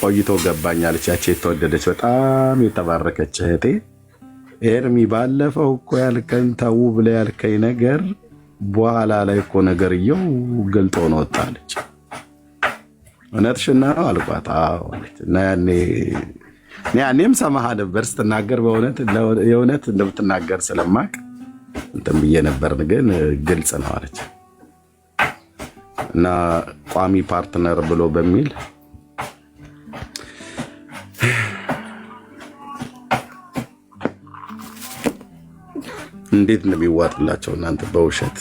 ቆይቶ ገባኛለች ያቺ የተወደደች በጣም የተባረከች እህቴ ኤርሚ፣ ባለፈው እኮ ያልከኝ ተው ብለህ ያልከኝ ነገር በኋላ ላይ እኮ ነገርየው ግልጦ ነው ወጣለች። እውነትሽን ነው አልኳት። እና ያኔም ሰማህ ነበር ስትናገር፣ የእውነት እንደምትናገር ስለማቅ እንትን ብዬ ነበር፣ ግን ግልጽ ነው አለች። እና ቋሚ ፓርትነር ብሎ በሚል እንዴት እንደሚዋጥላቸው እናንተ በውሸት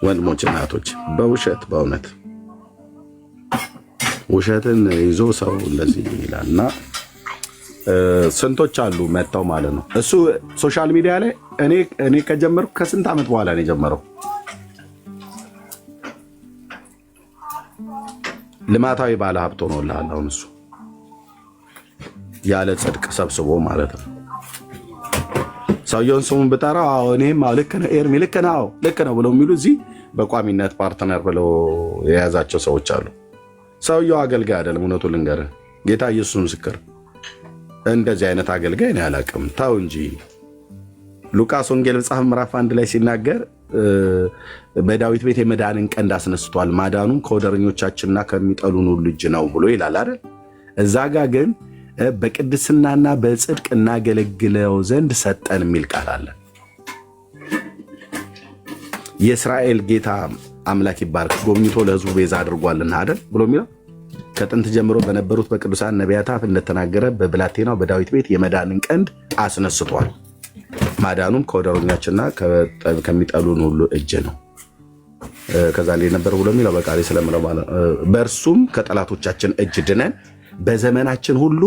ወንድሞች እናቶች፣ በውሸት በእውነት ውሸትን ይዞ ሰው እንደዚህ ይላል። እና ስንቶች አሉ መጥተው ማለት ነው። እሱ ሶሻል ሚዲያ ላይ እኔ ከጀመርኩ ከስንት ዓመት በኋላ ነው የጀመረው። ልማታዊ ባለ ሀብቶ ነው ላል አሁን እሱ ያለ ጽድቅ ሰብስቦ ማለት ነው። ሰውየውን ስሙን ብጠራው እኔም ልክ ነው ኤርሚ ልክ ነው ብለው የሚሉ እዚህ በቋሚነት ፓርትነር ብለው የያዛቸው ሰዎች አሉ። ሰውየው አገልጋይ አይደለም። እውነቱን ልንገርህ፣ ጌታ ኢየሱስ ምስክር፣ እንደዚህ አይነት አገልጋይ እኔ አላውቅም። ተው እንጂ ሉቃስ ወንጌል መጽሐፍ ምዕራፍ 1 ላይ ሲናገር በዳዊት ቤት የመዳንን ቀንድ አስነስቷል፣ ማዳኑም ከወደረኞቻችንና ከሚጠሉን ሁሉ እጅ ነው ብሎ ይላል አይደል? እዛ ጋ ግን በቅድስናና በጽድቅ እናገለግለው ዘንድ ሰጠን የሚል ቃል አለ። የእስራኤል ጌታ አምላክ ይባርክ ጎብኝቶ ለሕዝቡ ቤዛ አድርጓልና አይደል ብሎ የሚለው ከጥንት ጀምሮ በነበሩት በቅዱሳን ነቢያት አፍ እንደተናገረ በብላቴናው በዳዊት ቤት የመዳንን ቀንድ አስነስቷል። ማዳኑም ከወደረኞችና ከሚጠሉን ሁሉ እጅ ነው። ከዛ ላይ ነበር ብሎ የሚለው በቃል ስለምለው ማለት በእርሱም ከጠላቶቻችን እጅ ድነን በዘመናችን ሁሉ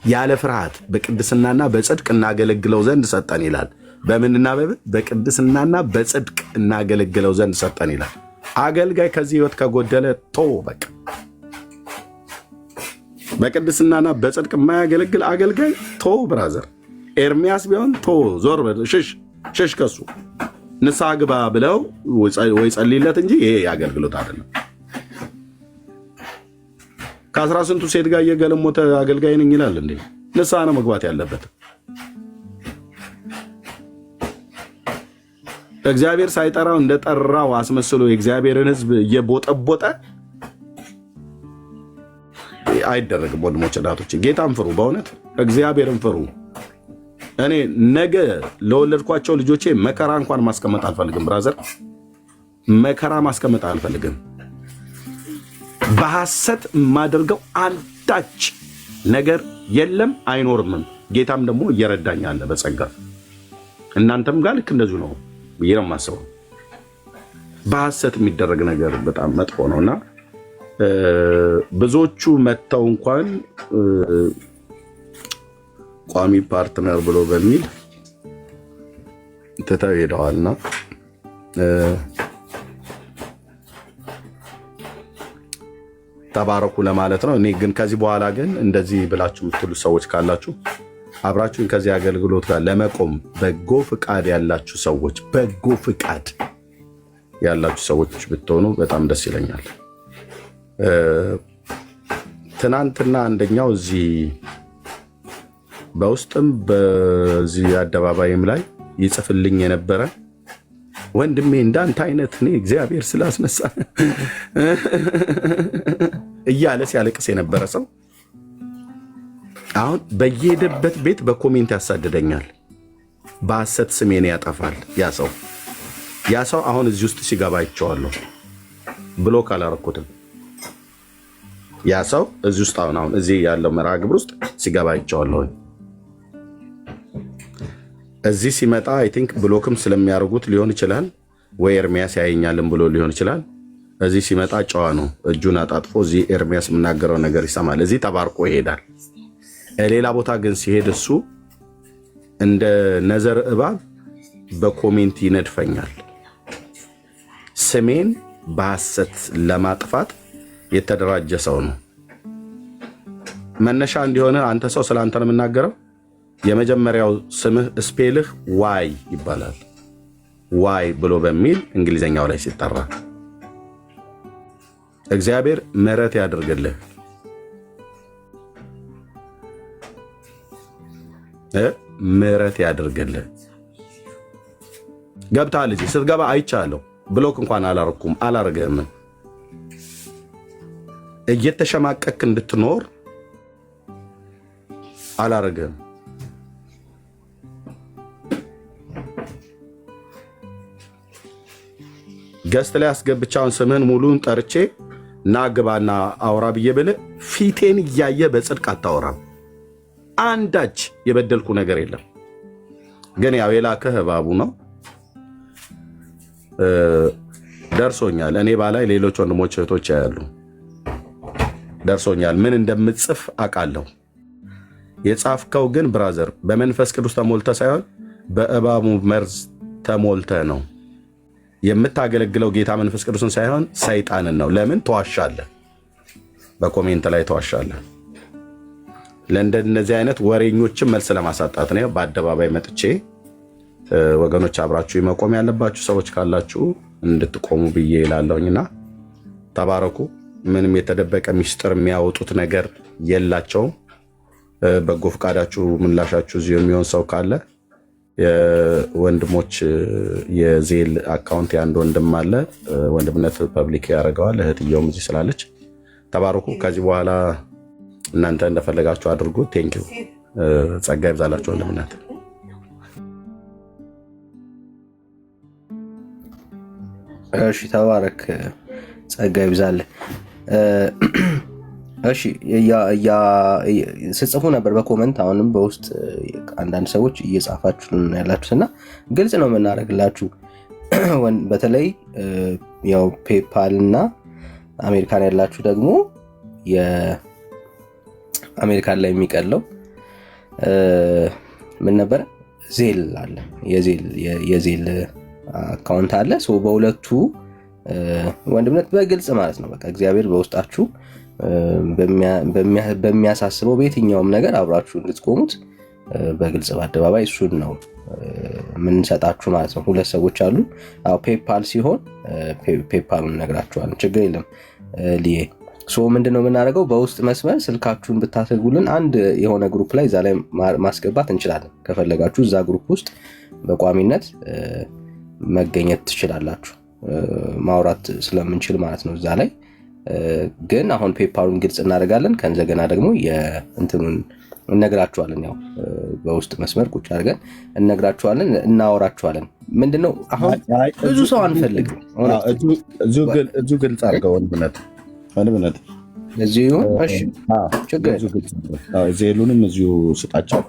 ያለ ፍርሃት በቅድስናና በጽድቅ እናገለግለው ዘንድ ሰጠን ይላል። በምንና በቅድስናና በጽድቅ እናገለግለው ዘንድ ሰጠን ይላል። አገልጋይ ከዚህ ህይወት ከጎደለ ቶ በቃ በቅድስናና በጽድቅ የማያገለግል አገልጋይ ቶ ብራዘር ኤርሚያስ ቢሆን ቶ ዞር ሽሽ ከሱ ንስሐ ግባ ብለው ወይ ጸልይለት እንጂ ይሄ አገልግሎት አይደለም። ከ18ቱ ሴት ጋር እየገለሞተ አገልጋይ ነኝ ይላል እንዴ? ንስሐ ነው መግባት ያለበት። እግዚአብሔር ሳይጠራው እንደጠራው አስመስሎ የእግዚአብሔርን ህዝብ እየቦጠቦጠ አይደረግም። ወንድሞች እናቶች፣ ጌታን ፍሩ፣ በእውነት እግዚአብሔርን ፍሩ። እኔ ነገ ለወለድኳቸው ልጆቼ መከራ እንኳን ማስቀመጥ አልፈልግም። ብራዘር መከራ ማስቀመጥ አልፈልግም። በሐሰት የማደርገው አንዳች ነገር የለም አይኖርምም። ጌታም ደግሞ እየረዳኝ አለ በጸጋ። እናንተም ጋር ልክ እንደዚሁ ነው ብዬ ነው የማስበው። በሐሰት የሚደረግ ነገር በጣም መጥፎ ነውና ብዙዎቹ መጥተው እንኳን ቋሚ ፓርትነር ብሎ በሚል ትተው ሄደዋልና ተባረኩ ለማለት ነው። እኔ ግን ከዚህ በኋላ ግን እንደዚህ ብላችሁ የምትሉ ሰዎች ካላችሁ አብራችሁን ከዚህ አገልግሎት ጋር ለመቆም በጎ ፍቃድ ያላችሁ ሰዎች ብትሆኑ በጣም ደስ ይለኛል። ትናንትና አንደኛው እዚህ በውስጥም በዚህ አደባባይም ላይ ይጽፍልኝ የነበረ ወንድሜ እንዳንተ አይነት እኔ እግዚአብሔር ስላስነሳ እያለ ሲያለቅስ የነበረ ሰው አሁን በየሄደበት ቤት በኮሜንት ያሳድደኛል፣ በሐሰት ስሜን ያጠፋል። ያ ሰው አሁን እዚህ ውስጥ ሲገባ አይቼዋለሁ። ብሎክ አላረኩትም። ያ ሰው እዚህ ውስጥ አሁን እዚህ ያለው መርሃ ግብር ውስጥ ሲገባ አይቼዋለሁ። እዚህ ሲመጣ አይ ቲንክ ብሎክም ስለሚያደርጉት ሊሆን ይችላል፣ ወይ ኤርሚያስ ያየኛልን ብሎ ሊሆን ይችላል። እዚህ ሲመጣ ጨዋ ነው፣ እጁን አጣጥፎ እዚህ ኤርሚያስ የምናገረው ነገር ይሰማል። እዚህ ተባርቆ ይሄዳል። ሌላ ቦታ ግን ሲሄድ እሱ እንደ ነዘር እባብ በኮሜንት ይነድፈኛል። ስሜን በሐሰት ለማጥፋት የተደራጀ ሰው ነው። መነሻ እንዲሆነ አንተ ሰው ስለ አንተ ነው የምናገረው። የመጀመሪያው ስምህ ስፔልህ ዋይ ይባላል። ዋይ ብሎ በሚል እንግሊዘኛው ላይ ሲጠራ እግዚአብሔር ምሕረት ያድርግልህ። ምሕረት ያድርግልህ። ገብተሃል እዚህ ስትገባ አይቻለሁ። ብሎክ እንኳን አላረገህም። እየተሸማቀክ እንድትኖር አላረገህም። ገስት ላይ አስገብቻውን ስምህን ሙሉን ጠርቼ ና ግባና አውራ ብዬ ብልህ ፊቴን እያየ በጽድቅ አታወራም። አንዳች የበደልኩ ነገር የለም። ግን ያው የላከህ እባቡ ነው። ደርሶኛል። እኔ ባላይ ሌሎች ወንድሞች እህቶች ያያሉ። ደርሶኛል። ምን እንደምጽፍ አውቃለሁ። የጻፍከው ግን ብራዘር በመንፈስ ቅዱስ ተሞልተ ሳይሆን በእባቡ መርዝ ተሞልተ ነው። የምታገለግለው ጌታ መንፈስ ቅዱስን ሳይሆን ሰይጣንን ነው። ለምን ተዋሻለህ? በኮሜንት ላይ ተዋሻለህ። ለእንደነዚህ አይነት ወሬኞችን መልስ ለማሳጣት ነው በአደባባይ መጥቼ ወገኖች አብራችሁ መቆም ያለባችሁ ሰዎች ካላችሁ እንድትቆሙ ብዬ እላለሁኝና ተባረኩ። ምንም የተደበቀ ሚስጥር የሚያወጡት ነገር የላቸውም። በጎ ፈቃዳችሁ ምላሻችሁ እዚሁ የሚሆን ሰው ካለ የወንድሞች የዜል አካውንት የአንድ ወንድም አለ። ወንድምነት ፐብሊክ ያደርገዋል። እህትየውም እዚህ ስላለች ተባረኩ። ከዚህ በኋላ እናንተ እንደፈለጋችሁ አድርጉ። ቴንኪው። ጸጋ ይብዛላችሁ ወንድምናት።
እሺ ተባረክ፣ ጸጋ ይብዛልህ። እሺ ስጽፉ ነበር በኮመንት አሁንም በውስጥ አንዳንድ ሰዎች እየጻፋችሁ ያላችሁት እና ግልጽ ነው የምናደርግላችሁ። በተለይ ያው ፔፓል እና አሜሪካን ያላችሁ ደግሞ የአሜሪካን ላይ የሚቀለው ምን ነበር? ዜል አለ፣ የዜል አካውንት አለ። በሁለቱ ወንድምነት በግልጽ ማለት ነው በቃ እግዚአብሔር በውስጣችሁ በሚያሳስበው በየትኛውም ነገር አብራችሁ እንድትቆሙት በግልጽ በአደባባይ እሱን ነው የምንሰጣችሁ ማለት ነው። ሁለት ሰዎች አሉ። ፔፓል ሲሆን ፔፓሉን እነግራችኋለን፣ ችግር የለም ልዬ። ምንድነው የምናደርገው? በውስጥ መስመር ስልካችሁን ብታስልጉልን አንድ የሆነ ግሩፕ ላይ እዛ ላይ ማስገባት እንችላለን። ከፈለጋችሁ እዛ ግሩፕ ውስጥ በቋሚነት መገኘት ትችላላችሁ፣ ማውራት ስለምንችል ማለት ነው እዛ ላይ። ግን አሁን ፔፓሉን ግልጽ እናደርጋለን። ከእንደገና ደግሞ የእንትኑን እነግራችኋለን። ያው በውስጥ መስመር ቁጭ አድርገን እነግራችኋለን፣ እናወራችኋለን። ምንድነው አሁን ብዙ ሰው አንፈልግም።
እዚሁ ግልጽ አድርገው ወንድምነት
እዚሁ። እሺ ችግር
ዜሉንም እዚሁ ስጣቸው፣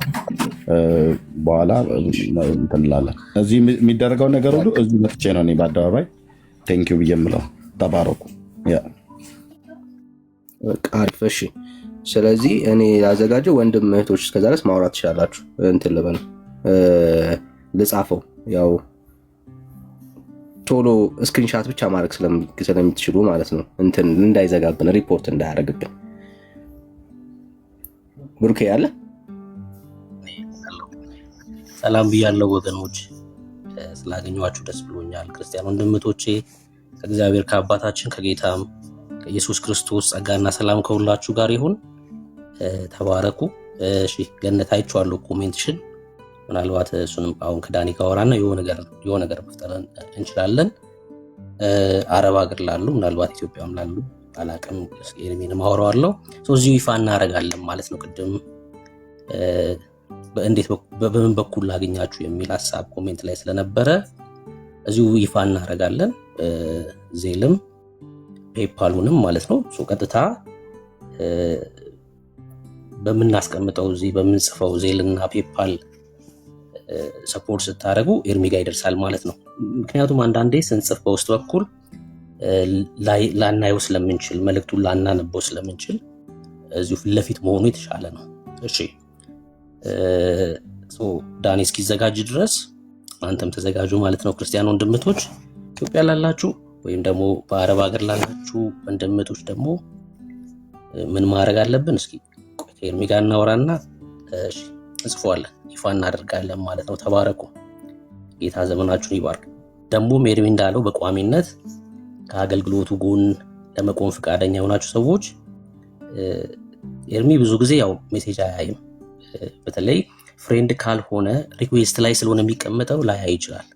በኋላ እንትን እንላለን። እዚህ የሚደረገው ነገር ሁሉ እዚሁ መጥቼ ነው እኔ በአደባባይ ቴንኪው ብዬ የምለው። ተባረኩ።
አሪፍ። እሺ ስለዚህ እኔ ያዘጋጀው ወንድም እህቶች እስከዛ ድረስ ማውራት ትችላላችሁ። እንትን ልበል ልጻፈው፣ ያው ቶሎ ስክሪንሻት ብቻ ማድረግ ስለምትችሉ ማለት ነው፣ እንትን እንዳይዘጋብን፣ ሪፖርት እንዳያደርግብን። ብሩኬ ያለ
ሰላም ብያለሁ ወገኖች፣ ስላገኘኋችሁ ደስ ብሎኛል። ክርስቲያን ወንድምቶቼ ከእግዚአብሔር ከአባታችን ከጌታም ከኢየሱስ ክርስቶስ ጸጋና ሰላም ከሁላችሁ ጋር ይሁን። ተባረኩ። እሺ ገነት አይቼዋለሁ ኮሜንትሽን። ምናልባት እሱንም አሁን ከዳኒ ጋወራና የሆነ ነገር መፍጠር እንችላለን። አረብ ሀገር ላሉ ምናልባት ኢትዮጵያም ላሉ አላቅም ኤርሚንም አወራዋለሁ። እዚሁ ይፋ እናደርጋለን ማለት ነው። ቅድም እንዴት በምን በኩል ላገኛችሁ የሚል ሀሳብ ኮሜንት ላይ ስለነበረ እዚሁ ይፋ እናደርጋለን። ዜልም ፔፓሉንም ማለት ነው። ቀጥታ በምናስቀምጠው እዚህ በምንጽፈው ዜልና ፔፓል ሰፖርት ስታደርጉ ኤርሚ ጋር ይደርሳል ማለት ነው። ምክንያቱም አንዳንዴ ስንጽፍ በውስጥ በኩል ላናየው ስለምንችል፣ መልእክቱን ላናነበው ስለምንችል እዚሁ ፊት ለፊት መሆኑ የተሻለ ነው። እሺ ዳኒ እስኪዘጋጅ ድረስ አንተም ተዘጋጁ ማለት ነው። ክርስቲያን ወንድምቶች ኢትዮጵያ ላላችሁ ወይም ደግሞ በአረብ ሀገር ላላችሁ ወንድምቶች ደግሞ ምን ማድረግ አለብን? እስኪ ከኤርሚ ጋር እናወራና እንጽፈዋለን፣ ይፋ እናደርጋለን ማለት ነው። ተባረኩ። ጌታ ዘመናችሁን ይባርክ። ደግሞም ኤርሚ እንዳለው በቋሚነት ከአገልግሎቱ ጎን ለመቆም ፈቃደኛ የሆናችሁ ሰዎች ኤርሚ ብዙ ጊዜ ያው ሜሴጅ አያይም። በተለይ ፍሬንድ ካልሆነ ሪኩዌስት ላይ ስለሆነ የሚቀመጠው ላያይ ይችላል።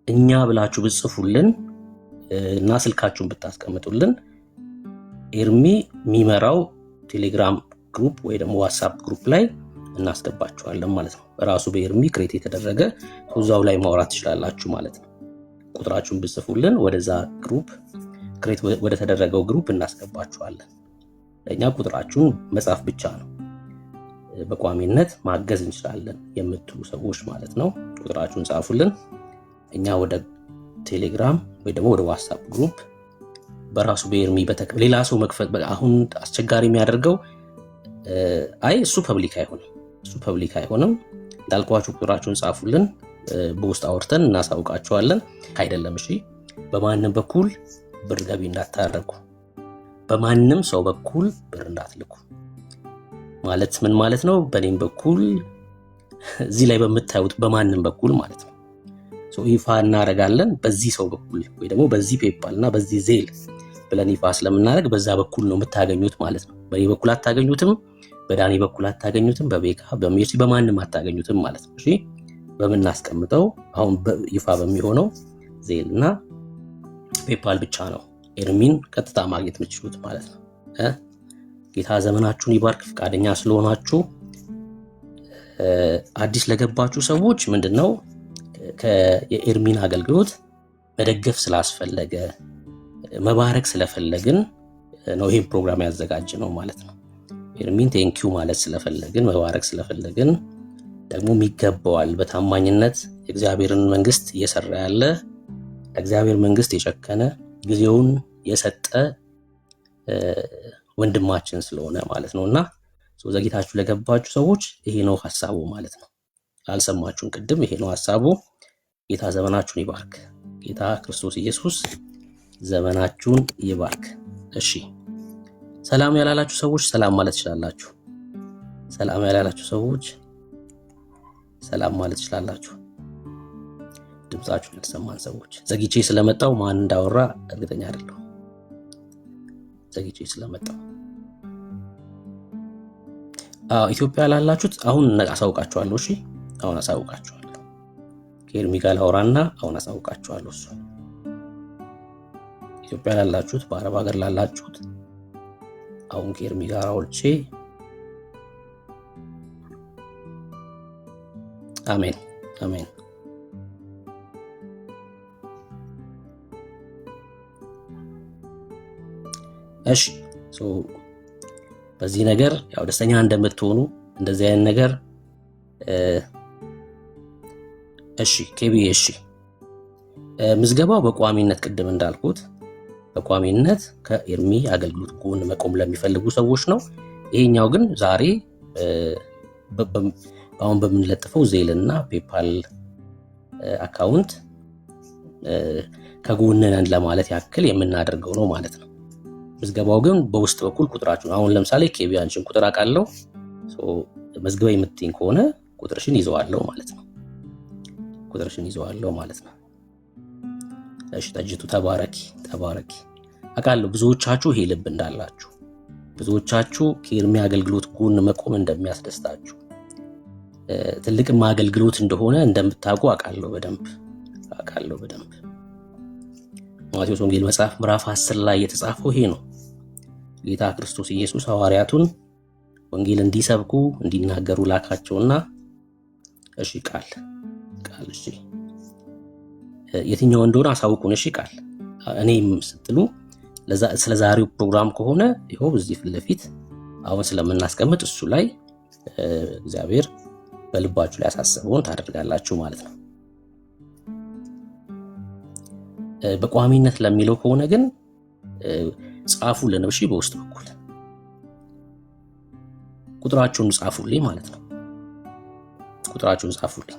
እኛ ብላችሁ ብጽፉልን እና ስልካችሁን ብታስቀምጡልን ኤርሚ የሚመራው ቴሌግራም ግሩፕ ወይ ደግሞ ዋትስአፕ ግሩፕ ላይ እናስገባችኋለን ማለት ነው። በራሱ በኤርሚ ክሬት የተደረገ እዛው ላይ ማውራት ትችላላችሁ ማለት ነው። ቁጥራችሁን ብጽፉልን ወደዛ ግሩፕ ክሬት ወደ ተደረገው ግሩፕ እናስገባችኋለን። ለኛ ቁጥራችሁን መጻፍ ብቻ ነው። በቋሚነት ማገዝ እንችላለን የምትሉ ሰዎች ማለት ነው። ቁጥራችሁን ጻፉልን። እኛ ወደ ቴሌግራም ወይ ደግሞ ወደ ዋትስአፕ ግሩፕ በራሱ በኤርሚ ሌላ ሰው መክፈት አሁን አስቸጋሪ የሚያደርገው እሱ ፐብሊክ አይሆንም። እንዳልኳችሁ ቁጥራችሁን ጻፉልን፣ በውስጥ አውርተን እናሳውቃችኋለን። አይደለም እሺ፣ በማንም በኩል ብር ገቢ እንዳታደርጉ፣ በማንም ሰው በኩል ብር እንዳትልኩ። ማለት ምን ማለት ነው? በኔም በኩል እዚህ ላይ በምታዩት በማንም በኩል ማለት ነው። ይፋ እናደርጋለን። በዚህ ሰው በኩል ወይ ደግሞ በዚህ ፔፓል እና በዚህ ዜል ብለን ይፋ ስለምናደርግ በዛ በኩል ነው የምታገኙት ማለት ነው። በኔ በኩል አታገኙትም፣ በዳኒ በኩል አታገኙትም፣ በቤካ በሜርሲ በማንም አታገኙትም ማለት ነው። እሺ በምናስቀምጠው አሁን ይፋ በሚሆነው ዜል እና ፔፓል ብቻ ነው ኤርሚን ቀጥታ ማግኘት የምትችሉት ማለት ነው። ጌታ ዘመናችሁን ይባርክ። ፈቃደኛ ስለሆናችሁ አዲስ ለገባችሁ ሰዎች ምንድነው የኤርሚን አገልግሎት መደገፍ ስላስፈለገ መባረክ ስለፈለግን ነው ይሄን ፕሮግራም ያዘጋጅ ነው ማለት ነው። ኤርሚን ቴንኪዩ ማለት ስለፈለግን መባረክ ስለፈለግን ደግሞ ይገባዋል። በታማኝነት የእግዚአብሔርን መንግስት እየሰራ ያለ ለእግዚአብሔር መንግስት የጨከነ ጊዜውን የሰጠ ወንድማችን ስለሆነ ማለት ነውና ዘግይታችሁ ለገባችሁ ሰዎች ይሄ ነው ሐሳቡ ማለት ነው። አልሰማችሁን? ቅድም ይሄ ነው ሐሳቡ። ጌታ ዘመናችሁን ይባርክ። ጌታ ክርስቶስ ኢየሱስ ዘመናችሁን ይባርክ። እሺ፣ ሰላም ያላላችሁ ሰዎች ሰላም ማለት ትችላላችሁ። ሰላም ያላላችሁ ሰዎች ሰላም ማለት ትችላላችሁ። ድምጻችሁን ያልሰማን ሰዎች ዘግይቼ ስለመጣው ማን እንዳወራ እርግጠኛ አይደለሁ። ዘግይቼ ስለመጣው ኢትዮጵያ ላላችሁት አሁን አሳውቃችኋለሁ። እሺ፣ አሁን አሳውቃችኋለሁ። ከኤርሚ ጋር ላውራና አሁን አሳውቃችኋለሁ። እሱ ኢትዮጵያ ላላችሁት በአረብ ሀገር ላላችሁት አሁን ከኤርሚ ጋር አውርቼ አሜን አሜን። እሺ በዚህ ነገር ያው ደስተኛ እንደምትሆኑ እንደዚህ አይነት ነገር እሺ ኬቢ እሺ ምዝገባው በቋሚነት ቅድም እንዳልኩት በቋሚነት ከኤርሚ አገልግሎት ጎን መቆም ለሚፈልጉ ሰዎች ነው። ይሄኛው ግን ዛሬ አሁን በምንለጥፈው ዜልና ፔፓል አካውንት ከጎንነን ለማለት ያክል የምናደርገው ነው ማለት ነው። ምዝገባው ግን በውስጥ በኩል ቁጥራችሁ አሁን ለምሳሌ ኬቢ አንቺን ቁጥር አቃለው መዝገባ የምትይኝ ከሆነ ቁጥርሽን ይዘዋለሁ ማለት ነው። ቁጥርሽን ይዘዋለሁ ማለት ነው። እሺ ጠጅቱ ተባረኪ ተባረኪ። አቃለው ብዙዎቻችሁ ይሄ ልብ እንዳላችሁ፣ ብዙዎቻችሁ ከኤርሚ አገልግሎት ጎን መቆም እንደሚያስደስታችሁ፣ ትልቅም አገልግሎት እንደሆነ እንደምታውቁ አቃለው በደንብ አቃለው በደንብ። ማቴዎስ ወንጌል መጽሐፍ ምዕራፍ 10 ላይ የተጻፈው ይሄ ነው። ጌታ ክርስቶስ ኢየሱስ ሐዋርያቱን ወንጌል እንዲሰብኩ እንዲናገሩ ላካቸውና እሺ ቃል እሺ የትኛው እንደሆነ አሳውቁን። እሺ ቃል እኔም ስትሉ ስለ ዛሬው ፕሮግራም ከሆነ ይሄው በዚህ ፊት ለፊት አሁን ስለምናስቀምጥ እሱ ላይ እግዚአብሔር በልባችሁ ላይ ያሳሰበውን ታደርጋላችሁ ማለት ነው። በቋሚነት ለሚለው ከሆነ ግን ጻፉልን። እሺ በውስጥ በኩል ቁጥራችሁን ጻፉልኝ ማለት ነው። ቁጥራችሁን ጻፉልኝ።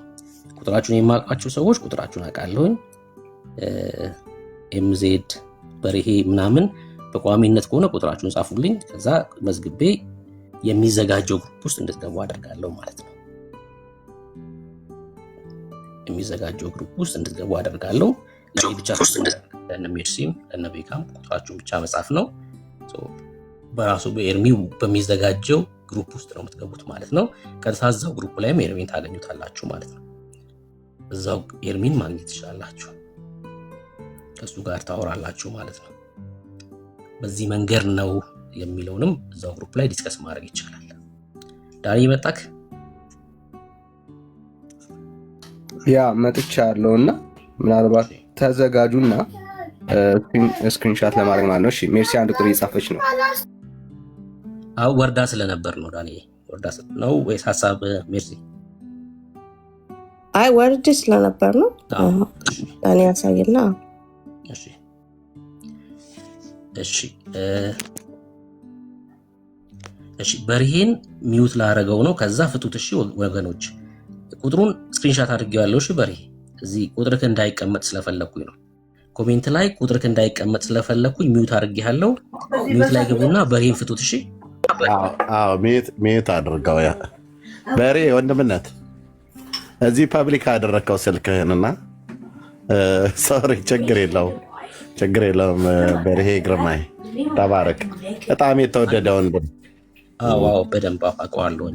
ቁጥራችሁን የማውቃችሁ ሰዎች ቁጥራችሁን አውቃለሁኝ። ኤምዜድ በርሄ ምናምን በቋሚነት ከሆነ ቁጥራችሁን ጻፉልኝ። ከዛ መዝግቤ የሚዘጋጀው ግሩፕ ውስጥ እንድትገቡ አደርጋለሁ ማለት ነው። የሚዘጋጀው ግሩፕ ውስጥ እንድትገቡ አደርጋለሁ። ለብቻ ለነሜርሲም ለነቤካም ቁጥራችሁን ብቻ መጻፍ ነው። በራሱ በኤርሚው በሚዘጋጀው ግሩፕ ውስጥ ነው የምትገቡት ማለት ነው። ከዛው ግሩፕ ላይም ኤርሚን ታገኙታላችሁ ማለት ነው። እዛው ኤርሚን ማግኘት ትችላላችሁ፣ ከሱ ጋር ታወራላችሁ ማለት ነው። በዚህ መንገድ ነው የሚለውንም እዛው ግሩፕ ላይ ዲስከስ ማድረግ ይቻላል። ዳኒ መጣክ?
ያ መጥቻለሁና ምናልባት ተዘጋጁና ስክሪንሻት ለማድረግ ማለት ነው። እሺ ሜርሲ አንድ ቁጥር እየጻፈች ነው።
ወርዳ ስለነበር ነው ዳኒ። ወርዳ ነው ወይስ ሐሳብ ሜርሲ?
አይ ወርድ ስለነበር ነው። ዳኒ ያሳየና።
እሺ እሺ እሺ በርሄን ሚውት ላረገው ነው። ከዛ ፍቱት። እሺ ወገኖች ቁጥሩን ስክሪንሻት አድርጌዋለሁ። እሺ በርሄ እዚህ ቁጥርክ እንዳይቀመጥ ስለፈለኩኝ ነው። ኮሜንት ላይ ቁጥርክ እንዳይቀመጥ ስለፈለኩኝ ሚውት አድርጌያለሁ። ሚውት ላይ ገቡና በርሄን ፍቱት። እሺ
አዎ ሚውት አድርገው። ያ በርሄ ወንድምነት እዚህ ፐብሊክ አደረከው ስልክህንና ሶሪ ችግር የለውም። በርሄ ግርማይ ተባረክ። በጣም የተወደደ ወንድም።
አዎ በደንብ አውቀዋለሁ።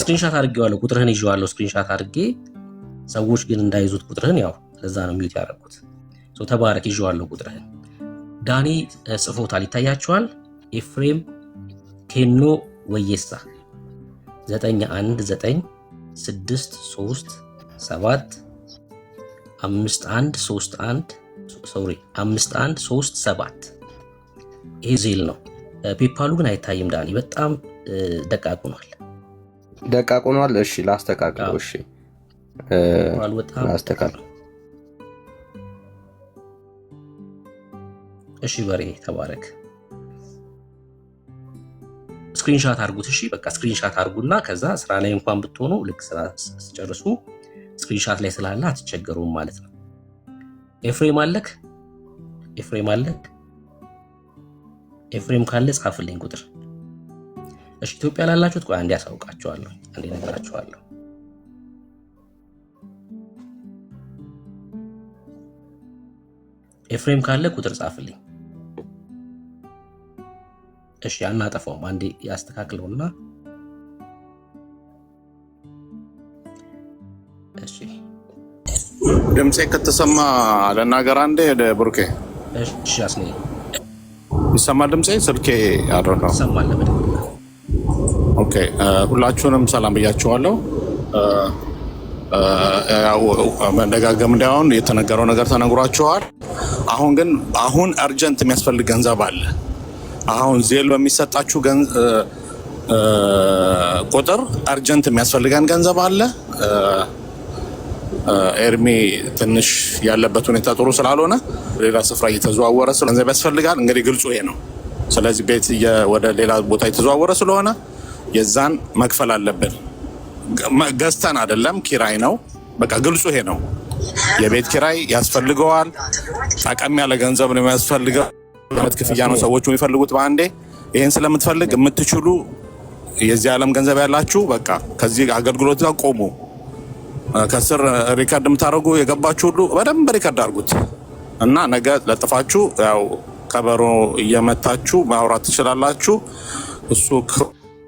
ስክሪንሻት አድርጌዋለሁ። ቁጥርህን ይዤዋለሁ ስክሪንሻት አድርጌ። ሰዎች ግን እንዳይዙት ቁጥርህን፣ ያው ለዛ ነው ሚውት ያደረኩት። ተባረክ። ይዤዋለሁ ቁጥርህን። ዳኒ ጽፎታል፣ ይታያችኋል። ኤፍሬም ኬኖ ወየሳ 91975137 ይሄ ዜል ነው። ፔፓሉ ግን አይታይም ዳኒ፣ በጣም ደቃቅ ሆኗል።
ደቃቅ ሆኗል። እሺ ላስተካክለው። እሺ ላስተካክለው።
እሺ በሬ ተባረክ። ስክሪንሻት አድርጉት። እሺ በቃ ስክሪንሻት አድርጉና ከዛ ስራ ላይ እንኳን ብትሆኑ ልክ ስራ ሲጨርሱ ስክሪንሻት ላይ ስላለ አትቸገሩም ማለት ነው። ኤፍሬም አለክ? ኤፍሬም ካለ ጻፍልኝ ቁጥር። እሺ ኢትዮጵያ ላላችሁት ቆይ አንዴ ያሳውቃችኋለሁ፣ አንዴ ነግራችኋለሁ። ኤፍሬም ካለ ቁጥር ጻፍልኝ። እሺ አናጠፋውም፣ አንዴ ያስተካክለውና እሺ
ድምጼ ከተሰማ ለናገር አንዴ ብሩኬ።
እሺ አስኔ
ይሰማል ድምጼ? ስልኬ አድርገው
ይሰማል በደንብ።
ኦኬ ሁላችሁንም ሰላም ብያችኋለሁ። መደጋገም እንዳይሆን የተነገረው ነገር ተነግሯችኋል። አሁን አርጀንት የሚያስፈልግ ገንዘብ አለ። አሁን ዜል በሚሰጣችሁ ቁጥር አርጀንት የሚያስፈልገን ገንዘብ አለ። ኤርሚ ትንሽ ያለበት ሁኔታ ጥሩ ስላልሆነ ሌላ ስፍራ እየተዘዋወረ ገንዘብ ያስፈልጋል። እንግዲህ ግልጹ ይሄ ነው። ስለዚህ ቤት ወደ ሌላ ቦታ የተዘዋወረ ስለሆነ የዛን መክፈል አለብን። ገዝተን አይደለም፣ ኪራይ ነው። በቃ ግልጹ ይሄ ነው። የቤት ኪራይ ያስፈልገዋል። ጠቀም ያለ ገንዘብ ነው የሚያስፈልገው። ዓመት ክፍያ ነው ሰዎቹ የሚፈልጉት በአንዴ። ይህን ስለምትፈልግ የምትችሉ የዚህ ዓለም ገንዘብ ያላችሁ በቃ ከዚህ አገልግሎት ጋር ቆሙ። ከስር ሪከርድ የምታደርጉ የገባችሁ ሁሉ በደንብ ሪከርድ አድርጉት እና ነገ ለጥፋችሁ ያው ከበሮ እየመታችሁ ማውራት ትችላላችሁ። እሱ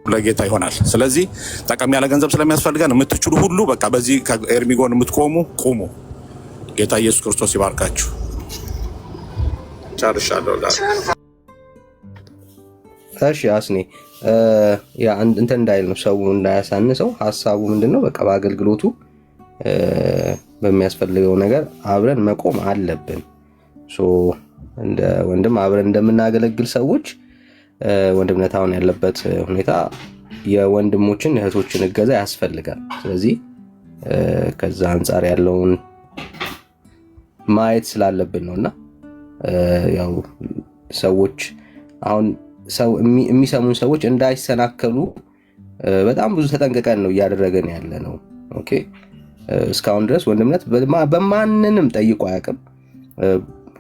ለጌታ ይሆናል። ስለዚህ ጠቀም ያለ ገንዘብ ስለሚያስፈልገን የምትችሉ ሁሉ በቃ በዚህ ከኤርሚ ጎን የምትቆሙ ቁሙ። ጌታ ኢየሱስ ክርስቶስ ይባርካችሁ። ጨርሻለሁ።
እሺ አስኔ ያ እንትን እንዳይል ነው ሰው እንዳያሳንሰው። ሀሳቡ ምንድነው? በቃ በአገልግሎቱ በሚያስፈልገው ነገር አብረን መቆም አለብን። እንደ ወንድም አብረን እንደምናገለግል ሰዎች ወንድምነት አሁን ያለበት ሁኔታ የወንድሞችን እህቶችን እገዛ ያስፈልጋል። ስለዚህ ከዛ አንጻር ያለውን ማየት ስላለብን ነውና ያው ሰዎች አሁን የሚሰሙን ሰዎች እንዳይሰናከሉ በጣም ብዙ ተጠንቅቀን ነው እያደረገን ያለ ነው። ኦኬ እስካሁን ድረስ ወንድምነት በማንንም ጠይቆ አያውቅም።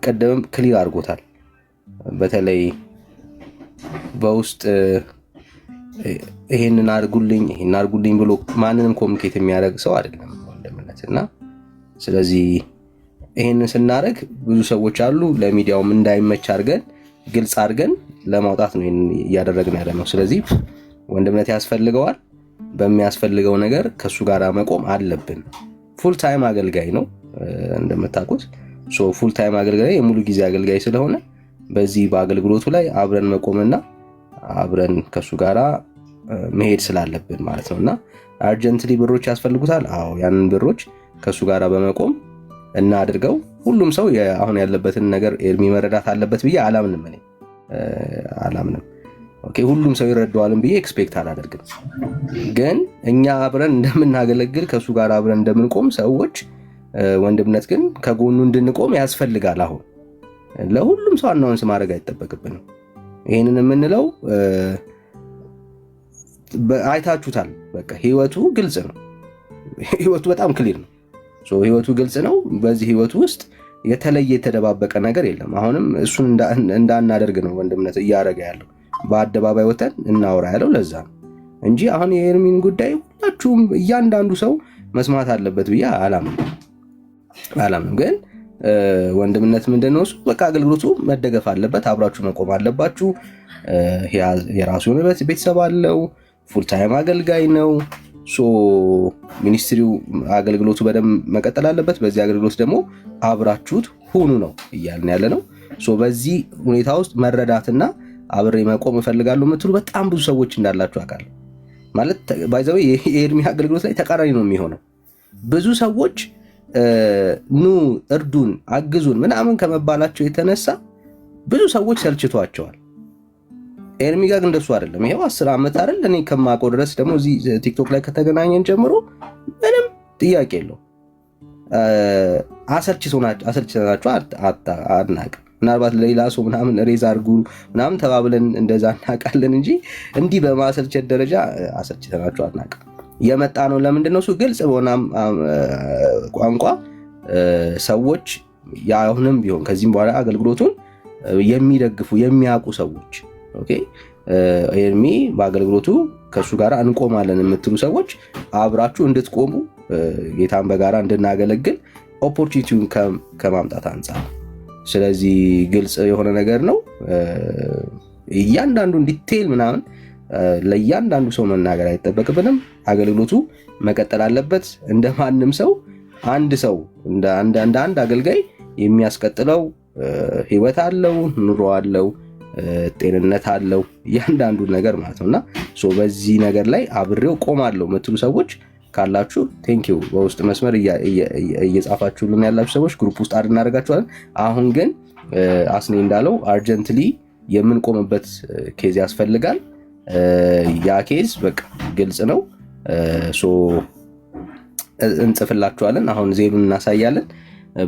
ቀደም ክሊር አድርጎታል። በተለይ በውስጥ ይሄንን አድርጉልኝ ብሎ ማንንም ኮሚኒኬት የሚያደርግ ሰው አይደለም ወንድምነት እና ስለዚህ ይሄንን ስናደርግ ብዙ ሰዎች አሉ ለሚዲያውም እንዳይመች አድርገን ግልጽ አድርገን ለማውጣት ነው እያደረግን ያለ ነው። ስለዚህ ወንድምነት ያስፈልገዋል። በሚያስፈልገው ነገር ከሱ ጋር መቆም አለብን። ፉል ታይም አገልጋይ ነው እንደምታውቁት። ፉል ታይም አገልጋይ የሙሉ ጊዜ አገልጋይ ስለሆነ በዚህ በአገልግሎቱ ላይ አብረን መቆምና አብረን ከሱ ጋር መሄድ ስላለብን ማለት ነውና አርጀንትሊ ብሮች ያስፈልጉታል። አዎ ያንን ብሮች ከሱ ጋር በመቆም እና አድርገው ሁሉም ሰው አሁን ያለበትን ነገር ኤርሚ መረዳት አለበት ብዬ አላምንም። ኦኬ ሁሉም ሰው ይረዳዋልን ብዬ ኤክስፔክት አላደርግም። ግን እኛ አብረን እንደምናገለግል ከሱ ጋር አብረን እንደምንቆም ሰዎች ወንድምነት ግን ከጎኑ እንድንቆም ያስፈልጋል። አሁን ለሁሉም ሰው አናውንስ ማድረግ አይጠበቅብንም። ይሄንን የምንለው አይታችሁታል። በቃ ህይወቱ ግልጽ ነው። ህይወቱ በጣም ክሊር ነው። ህይወቱ ግልጽ ነው። በዚህ ህይወቱ ውስጥ የተለየ የተደባበቀ ነገር የለም። አሁንም እሱን እንዳናደርግ ነው ወንድምነት እያደረገ ያለው። በአደባባይ ወተን እናወራ ያለው ለዛ ነው እንጂ አሁን የኤርሚን ጉዳይ ሁላችሁም እያንዳንዱ ሰው መስማት አለበት ብዬ አላምንም። ግን ወንድምነት ምንድነው? እሱ በቃ አገልግሎቱ መደገፍ አለበት። አብራችሁ መቆም አለባችሁ። የራሱ የሆነ ቤተሰብ አለው። ፉል ታይም አገልጋይ ነው። ሚኒስትሪው አገልግሎቱ በደንብ መቀጠል አለበት። በዚህ አገልግሎት ደግሞ አብራችሁት ሁኑ ነው እያልን ያለ ነው። በዚህ ሁኔታ ውስጥ መረዳትና አብሬ መቆም እፈልጋለሁ የምትሉ በጣም ብዙ ሰዎች እንዳላችሁ አውቃለሁ። ማለት ባይዘው የኤርሚ አገልግሎት ላይ ተቃራኒ ነው የሚሆነው። ብዙ ሰዎች ኑ እርዱን፣ አግዙን ምናምን ከመባላቸው የተነሳ ብዙ ሰዎች ሰልችቷቸዋል። ኤርሚ ጋር እንደሱ አይደለም። ይሄው 10 ዓመት አይደል እኔ ከማውቀው ድረስ ደግሞ እዚህ ቲክቶክ ላይ ከተገናኘን ጀምሮ ምንም ጥያቄ የለው። አሰልችተናቸው አናውቅም። ምናልባት ለሌላ ሰው ምናምን ሬዝ አድርጉ ምናምን ተባብለን እንደዛ እናውቃለን እንጂ እንዲህ በማሰልቸት ደረጃ አሰልችተናቸው አናውቅም። የመጣ ነው ለምንድን ነው? እሱ ግልጽ በሆነ ቋንቋ ሰዎች አሁንም ቢሆን ከዚህም በኋላ አገልግሎቱን የሚደግፉ የሚያውቁ ሰዎች ኦኬ ኤርሚ በአገልግሎቱ ከሱ ጋር እንቆማለን የምትሉ ሰዎች አብራችሁ እንድትቆሙ ጌታን በጋራ እንድናገለግል ኦፖርቹኒቲውን ከማምጣት አንጻር ስለዚህ ግልጽ የሆነ ነገር ነው። እያንዳንዱን ዲቴይል ምናምን ለእያንዳንዱ ሰው መናገር አይጠበቅብንም። አገልግሎቱ መቀጠል አለበት። እንደማንም ሰው አንድ ሰው እንደ አንድ አገልጋይ የሚያስቀጥለው ህይወት አለው፣ ኑሮ አለው፣ ጤንነት አለው፣ እያንዳንዱ ነገር ማለት ነውና በዚህ ነገር ላይ አብሬው ቆማለሁ የምትሉ ሰዎች ካላችሁ ቴንኪዩ። በውስጥ መስመር እየጻፋችሁልን ያላችሁ ሰዎች ግሩፕ ውስጥ አድ እናደርጋችኋለን። አሁን ግን አስኔ እንዳለው አርጀንትሊ የምንቆምበት ኬዝ ያስፈልጋል። ያ ኬዝ በቃ ግልጽ ነው። እንጽፍላችኋለን። አሁን ዜሉን እናሳያለን።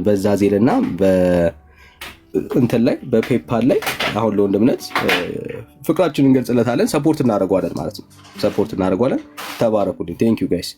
በዛ ዜልና እንትን ላይ በፔፓል ላይ አሁን ለወንድምነት ፍቅራችንን እንገልጽለታለን። ሰፖርት እናደርገዋለን ማለት ነው። ሰፖርት እናደርገዋለን። ተባረኩልኝ። ቴንክ ዩ ጋይስ።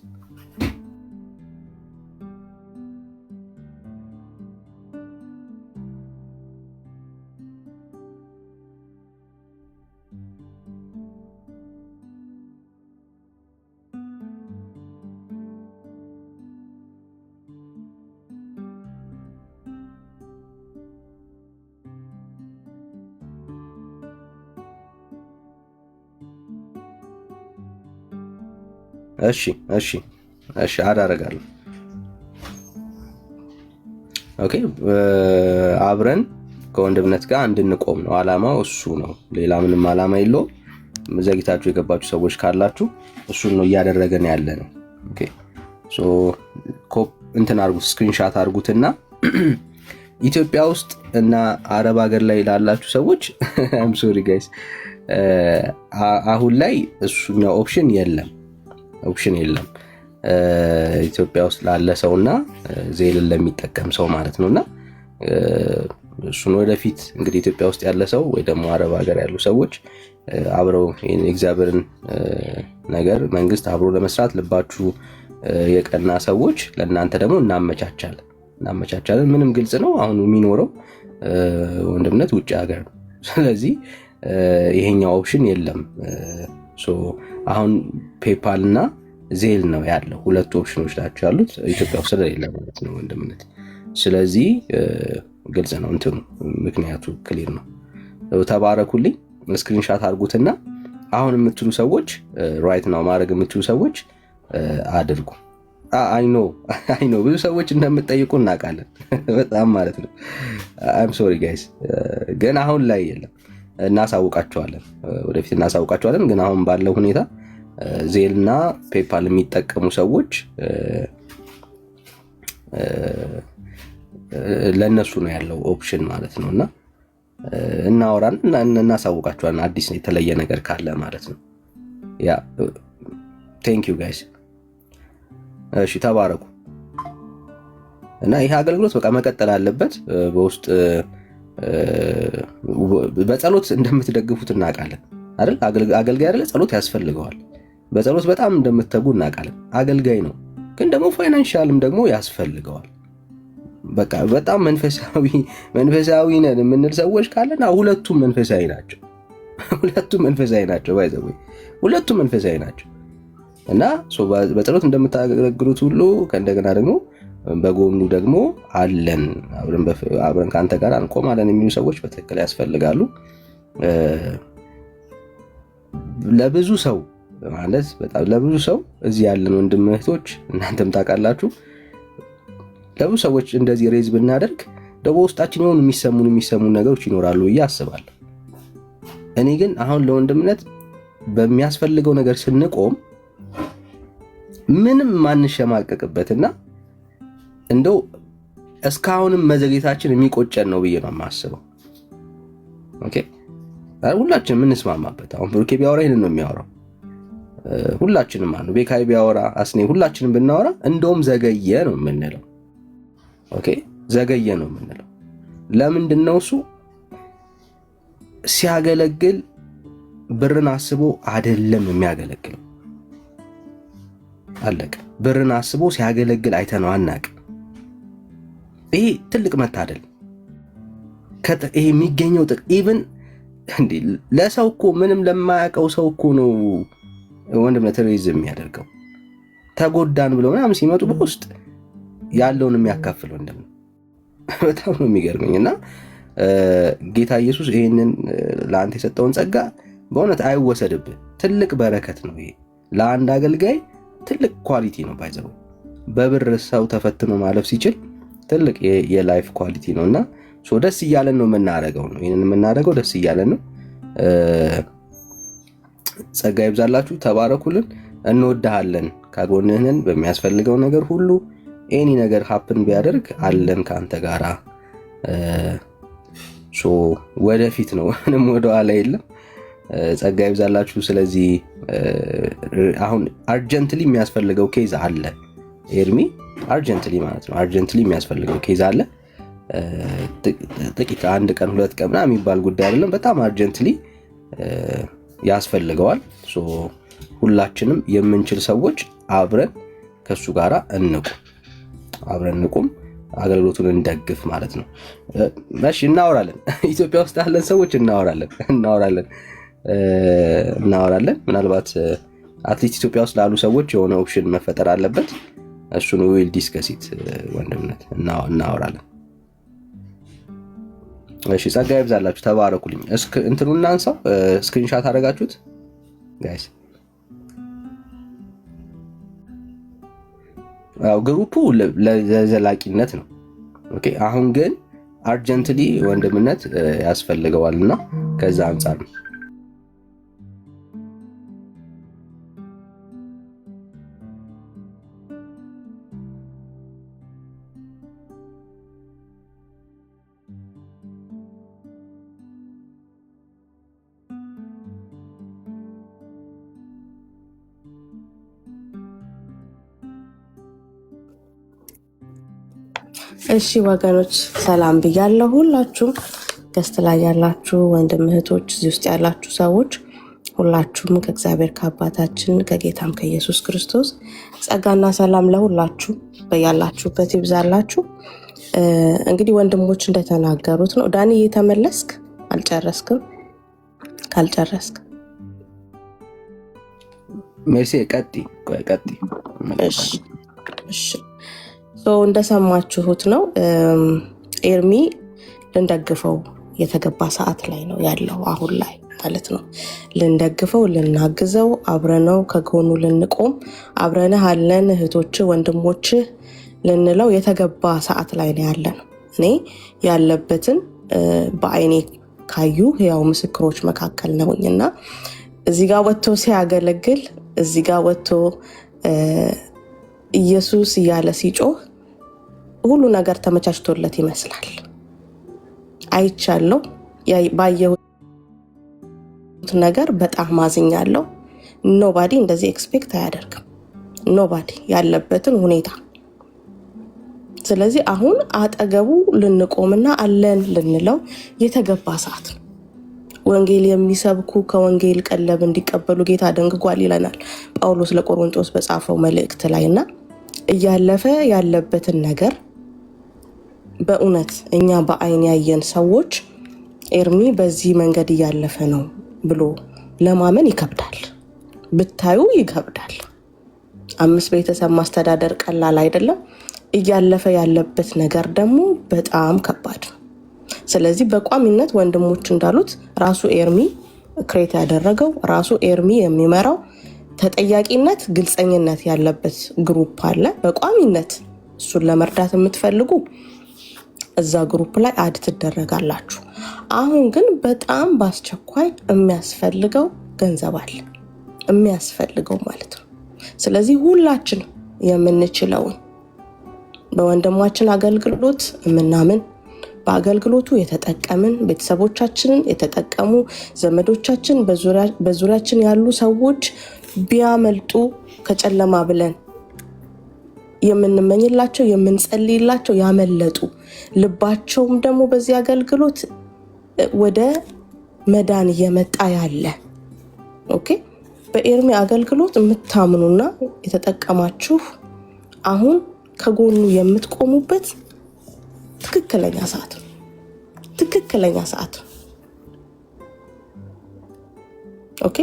እሺ አዳረጋለሁ። ኦኬ አብረን ከወንድምነት ጋር እንድንቆም ነው አላማው። እሱ ነው፣ ሌላ ምንም አላማ የለውም። ዘግይታችሁ የገባችሁ ሰዎች ካላችሁ እሱን ነው እያደረገን ያለ ነው። ኦኬ እንትን አድርጉት፣ ስክሪንሻት አድርጉትና ኢትዮጵያ ውስጥ እና አረብ ሀገር ላይ ላላችሁ ሰዎች አም ሶሪ ጋይስ፣ አሁን ላይ እሱኛው ኦፕሽን የለም ኢትዮጵያ ውስጥ ላለ ሰውና ዜልን ለሚጠቀም ሰው ማለት ነውና እሱን ወደፊት እንግዲህ ኢትዮጵያ ውስጥ ያለ ሰው ወይ ደግሞ አረብ ሀገር ያሉ ሰዎች አብረው የእግዚአብሔርን ነገር መንግስት አብሮ ለመስራት ልባችሁ የቀና ሰዎች ለእናንተ ደግሞ እናመቻቻለን። ምንም ግልጽ ነው። አሁን የሚኖረው ወንድምነት ውጭ ሀገር ነው። ስለዚህ ይሄኛው ኦፕሽን የለም። አሁን ፔፓል እና ዜል ነው ያለው። ሁለቱ ኦፕሽኖች ናቸው ያሉት ኢትዮጵያ ውስጥ ስለሌለ ማለት ነው ወንድምነት። ስለዚህ ግልጽ ነው እንትኑ፣ ምክንያቱ ክሊር ነው። ተባረኩልኝ። ስክሪንሻት አድርጉትና አሁን የምትሉ ሰዎች ራይት ነው ማድረግ የምትሉ ሰዎች አድርጉ። አይ ኖ ብዙ ሰዎች እንደምትጠይቁ እናውቃለን በጣም ማለት ነው። አይም ሶሪ ጋይስ፣ ግን አሁን ላይ የለም። እናሳውቃቸዋለን፣ ወደፊት እናሳውቃቸዋለን። ግን አሁን ባለው ሁኔታ ዜልና ፔፓል የሚጠቀሙ ሰዎች ለነሱ ነው ያለው ኦፕሽን ማለት ነውና እናወራን እናሳውቃቸዋለን። አዲስ የተለየ ነገር ካለ ማለት ነው። ያ ቴንክ ዩ ጋይስ። እሺ ተባረኩ። እና ይሄ አገልግሎት በቃ መቀጠል አለበት። በውስጥ በጸሎት እንደምትደግፉት እናውቃለን አይደል? አገልጋይ አይደለ? ጸሎት ያስፈልገዋል። በጸሎት በጣም እንደምትተጉ እናውቃለን። አገልጋይ ነው፣ ግን ደግሞ ፋይናንሻልም ደግሞ ያስፈልገዋል። በቃ በጣም መንፈሳዊ ነን የምንል ሰዎች ካለን ሁለቱም መንፈሳዊ ናቸው። ባይዘው ሁለቱም መንፈሳዊ ናቸው። እና በጸሎት እንደምታገለግሉት ሁሉ ከእንደገና ደግሞ በጎኑ ደግሞ አለን አብረን ከአንተ ጋር እንቆማለን የሚሉ ሰዎች በትክክል ያስፈልጋሉ። ለብዙ ሰው ማለት በጣም ለብዙ ሰው እዚህ ያለን ወንድም እህቶች እናንተም ታውቃላችሁ፣ ለብዙ ሰዎች እንደዚህ ሬዝ ብናደርግ ደግሞ ውስጣችን የሆኑ የሚሰሙን ነገሮች ይኖራሉ ብዬ አስባለሁ። እኔ ግን አሁን ለወንድምነት በሚያስፈልገው ነገር ስንቆም ምንም ማንሸማቀቅበትና እንደው እስካሁንም መዘግየታችን የሚቆጨን ነው ብዬ ነው የማስበው። ኦኬ ሁላችንም የምንስማማበት አሁን ብሩኬ ቢያወራ ይሄንን ነው የሚያወራው። ሁላችንም አኑ ቤካይ ቢያወራ አስኔ ሁላችንም ብናወራ እንደውም ዘገየ ነው የምንለው። ኦኬ ዘገየ ነው የምንለው። ለምንድን ነው እሱ? ሲያገለግል ብርን አስቦ አይደለም የሚያገለግለው። አለቀ። ብርን አስቦ ሲያገለግል አይተነው አናውቅም። ይሄ ትልቅ መታደል። ይሄ የሚገኘው ኢቭን እንዴ ለሰው እኮ ምንም ለማያውቀው ሰው እኮ ነው ወንድምነት ሬዝ የሚያደርገው። ተጎዳን ብለው ምናምን ሲመጡ በውስጥ ያለውን የሚያካፍል ወንድም ነው። በጣም ነው የሚገርመኝና ጌታ ኢየሱስ ይሄንን ለአንተ የሰጠውን ጸጋ በእውነት አይወሰድብህ። ትልቅ በረከት ነው ይሄ። ለአንድ አገልጋይ ትልቅ ኳሊቲ ነው። ባይዘው በብር ሰው ተፈትኖ ማለፍ ሲችል ትልቅ የላይፍ ኳሊቲ ነውና ደስ እያለን ነው የምናደርገው ነው። ይሄንን የምናደርገው ደስ እያለን ነው። ጸጋ ይብዛላችሁ፣ ተባረኩልን፣ እንወድሃለን፣ ከጎንህ ነን በሚያስፈልገው ነገር ሁሉ። ኤኒ ነገር ሀፕን ቢያደርግ አለን ካንተ ጋራ። ወደፊት ነው ምንም ወደ ኋላ የለም። ጸጋ ይብዛላችሁ። ስለዚህ አሁን አርጀንትሊ የሚያስፈልገው ኬዝ አለ። ኤርሚ አርጀንትሊ ማለት ነው። አርጀንትሊ የሚያስፈልገው ኬዝ አለ። ጥቂት አንድ ቀን ሁለት ቀን ምናምን የሚባል ጉዳይ አይደለም። በጣም አርጀንትሊ ያስፈልገዋል። ሁላችንም የምንችል ሰዎች አብረን ከሱ ጋራ እንቁም፣ አገልግሎቱን እንደግፍ ማለት ነው። እሺ እናወራለን። ኢትዮጵያ ውስጥ ያለን ሰዎች እናወራለን። ምናልባት አትሊስት ኢትዮጵያ ውስጥ ላሉ ሰዎች የሆነ ኦፕሽን መፈጠር አለበት። እሱን ዊል ዲስከሲት ወንድምነት እናወራለን። እሺ ጸጋ ይብዛላችሁ፣ ተባረኩልኝ። እንትኑን እናንሳው። ስክሪንሻት አደረጋችሁት ጋይስ? ግሩፑ ለዘላቂነት ነው። ኦኬ አሁን ግን አርጀንትሊ ወንድምነት ያስፈልገዋልና ከዛ አንፃር ነው።
እሺ ወገኖች ሰላም ብያለሁ። ሁላችሁም ገስት ላይ ያላችሁ ወንድም እህቶች፣ እዚህ ውስጥ ያላችሁ ሰዎች ሁላችሁም ከእግዚአብሔር ከአባታችን ከጌታም ከኢየሱስ ክርስቶስ ጸጋና ሰላም ለሁላችሁ በያላችሁበት ይብዛላችሁ። እንግዲህ ወንድሞች እንደተናገሩት ነው። ዳኒ እየተመለስክ አልጨረስክም? ካልጨረስክ
ሜርሲ ቀጥይ።
እሺ እንደሰማችሁት ነው። ኤርሚ ልንደግፈው የተገባ ሰዓት ላይ ነው ያለው አሁን ላይ ማለት ነው። ልንደግፈው፣ ልናግዘው፣ አብረነው ከጎኑ ልንቆም፣ አብረንህ አለን እህቶች ወንድሞች ልንለው የተገባ ሰዓት ላይ ነው ያለነው። እኔ ያለበትን በአይኔ ካዩ ያው ምስክሮች መካከል ነውኝና እዚህ ጋር ወጥቶ ሲያገለግል፣ እዚህ ጋር ወጥቶ ኢየሱስ እያለ ሲጮህ ሁሉ ነገር ተመቻችቶለት ይመስላል። አይቻለሁ። ባየሁት ነገር በጣም ማዝኛለሁ። ኖባዲ እንደዚህ ኤክስፔክት አያደርግም። ኖባዲ ያለበትን ሁኔታ። ስለዚህ አሁን አጠገቡ ልንቆምና አለን ልንለው የተገባ ሰዓት ነው። ወንጌል የሚሰብኩ ከወንጌል ቀለብ እንዲቀበሉ ጌታ ደንግጓል ይለናል ጳውሎስ ለቆሮንቶስ በጻፈው መልእክት ላይና እያለፈ ያለበትን ነገር በእውነት እኛ በአይን ያየን ሰዎች ኤርሚ በዚህ መንገድ እያለፈ ነው ብሎ ለማመን ይከብዳል። ብታዩ ይከብዳል። 5 ቤተሰብ ማስተዳደር ቀላል አይደለም። እያለፈ ያለበት ነገር ደግሞ በጣም ከባድ ነው። ስለዚህ በቋሚነት ወንድሞች እንዳሉት ራሱ ኤርሚ ክሬት ያደረገው ራሱ ኤርሚ የሚመራው ተጠያቂነት፣ ግልጸኝነት ያለበት ግሩፕ አለ። በቋሚነት እሱን ለመርዳት የምትፈልጉ እዛ ግሩፕ ላይ አድ ትደረጋላችሁ። አሁን ግን በጣም በአስቸኳይ የሚያስፈልገው ገንዘብ አለ፣ የሚያስፈልገው ማለት ነው። ስለዚህ ሁላችን የምንችለውን በወንድማችን አገልግሎት የምናምን በአገልግሎቱ የተጠቀምን ቤተሰቦቻችንን የተጠቀሙ ዘመዶቻችን በዙሪያችን ያሉ ሰዎች ቢያመልጡ ከጨለማ ብለን የምንመኝላቸው የምንጸልይላቸው ያመለጡ ልባቸውም ደግሞ በዚህ አገልግሎት ወደ መዳን እየመጣ ያለ ኦኬ በኤርሚ አገልግሎት የምታምኑና የተጠቀማችሁ አሁን ከጎኑ የምትቆሙበት ትክክለኛ ሰዓት ነው። ትክክለኛ ሰዓት ኦኬ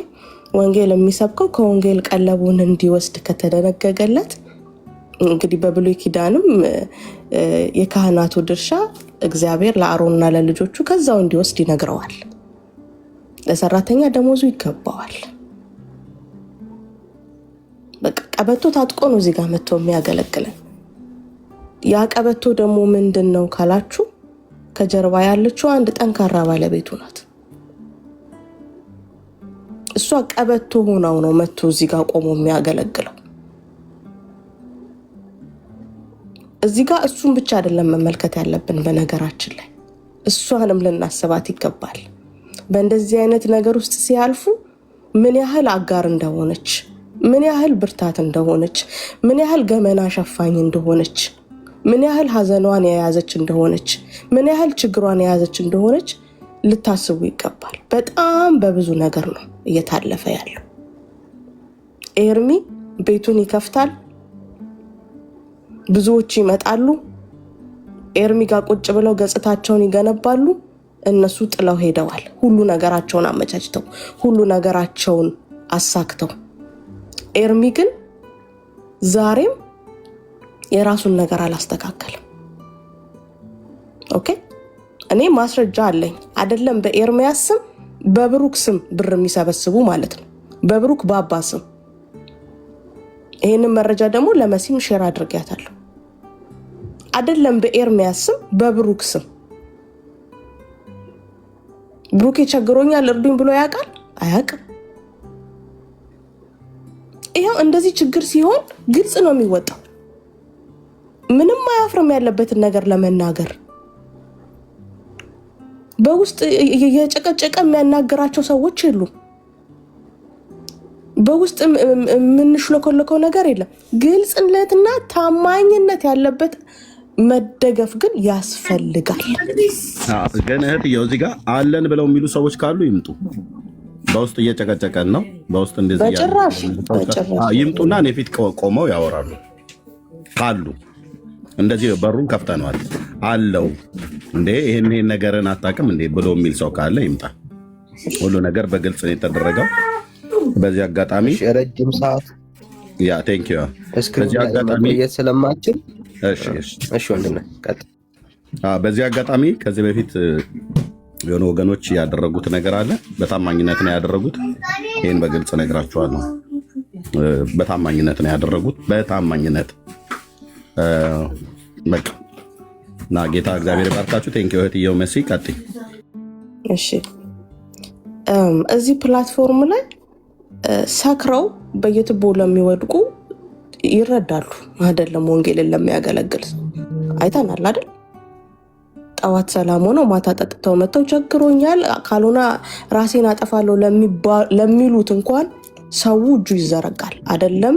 ወንጌል የሚሰብከው ከወንጌል ቀለቡን እንዲወስድ ከተደነገገለት እንግዲህ በብሉይ ኪዳንም የካህናቱ ድርሻ እግዚአብሔር ለአሮንና ለልጆቹ ከዛው እንዲወስድ ይነግረዋል። ለሰራተኛ ደሞዙ ይገባዋል። በቃ ቀበቶ ታጥቆ ነው እዚህ ጋር መጥቶ የሚያገለግለን። ያ ቀበቶ ደግሞ ምንድነው ካላችሁ ከጀርባ ያለችው አንድ ጠንካራ ባለቤቱ ናት። እሷ ቀበቶ ሆናው ነው መጥቶ እዚህ ጋር ቆሞ የሚያገለግለው። እዚህ ጋር እሱን ብቻ አይደለም መመልከት ያለብን። በነገራችን ላይ እሷንም ልናስባት ይገባል። በእንደዚህ አይነት ነገር ውስጥ ሲያልፉ ምን ያህል አጋር እንደሆነች፣ ምን ያህል ብርታት እንደሆነች፣ ምን ያህል ገመና ሸፋኝ እንደሆነች፣ ምን ያህል ሀዘኗን የያዘች እንደሆነች፣ ምን ያህል ችግሯን የያዘች እንደሆነች ልታስቡ ይገባል። በጣም በብዙ ነገር ነው እየታለፈ ያለው። ኤርሚ ቤቱን ይከፍታል፣ ብዙዎች ይመጣሉ፣ ኤርሚ ጋር ቁጭ ብለው ገጽታቸውን ይገነባሉ። እነሱ ጥለው ሄደዋል። ሁሉ ነገራቸውን አመቻችተው ሁሉ ነገራቸውን አሳክተው፣ ኤርሚ ግን ዛሬም የራሱን ነገር አላስተካከለም። ኦኬ እኔ ማስረጃ አለኝ። አይደለም በኤርሚያስ ስም በብሩክ ስም ብር የሚሰበስቡ ማለት ነው፣ በብሩክ ባባ ስም። ይሄንን መረጃ ደግሞ ለመሲም ሼር አድርጌያታለሁ። አይደለም በኤርሚያስ ስም በብሩክ ስም። ብሩክ ቸግሮኛል እርዱኝ ብሎ ያውቃል? አያውቅም። ይሄው እንደዚህ ችግር ሲሆን ግልጽ ነው የሚወጣው። ምንም አያፍርም ያለበትን ነገር ለመናገር። በውስጥ የጨቀጨቀ የሚያናገራቸው ሰዎች የሉም። በውስጥ የምንሽለኮለከው ነገር የለም። ግልጽነትና ታማኝነት ያለበት መደገፍ ግን ያስፈልጋል።
ግን እህትዬው እዚህ ጋር አለን ብለው የሚሉ ሰዎች ካሉ ይምጡ። በውስጥ እየጨቀጨቀን ነው። በውስጥ እንደዚህ
በጭራሽ
ይምጡና እኔ ፊት ቆመው ያወራሉ ካሉ። እንደዚህ በሩን ከፍተነዋል አለው እንዴ ይሄን ነገርን አታውቅም እንዴ ብሎ የሚል ሰው ካለ ይምጣ። ሁሉ ነገር በግልጽ ነው የተደረገው። በዚህ አጋጣሚ
ረጅም ሰዓት
ያ ቴንክ ዩ
በዚህ አጋጣሚ ስለማችል እሺ ወንድም ቀጥ
በዚህ አጋጣሚ ከዚህ በፊት የሆኑ ወገኖች ያደረጉት ነገር አለ። በታማኝነት ነው ያደረጉት። ይሄን በግልጽ ነግራችኋለሁ። በታማኝነት ነው ያደረጉት። በታማኝነት በቃ እና ጌታ እግዚአብሔር ይባርካችሁ። ቴንክ ዩ እህትየው መሲ ቀጥይ።
እሺ እዚህ ፕላትፎርም ላይ ሰክረው በየትቦ ለሚወድቁ ይረዳሉ። አይደለም ወንጌልን ለሚያገለግል አይተናል አይደል? ጠዋት ሰላም ሆነው ማታ ጠጥተው መጥተው ቸግሮኛል ካልሆነ ራሴን አጠፋለሁ ለሚሉት እንኳን ሰው እጁ ይዘረጋል አይደለም?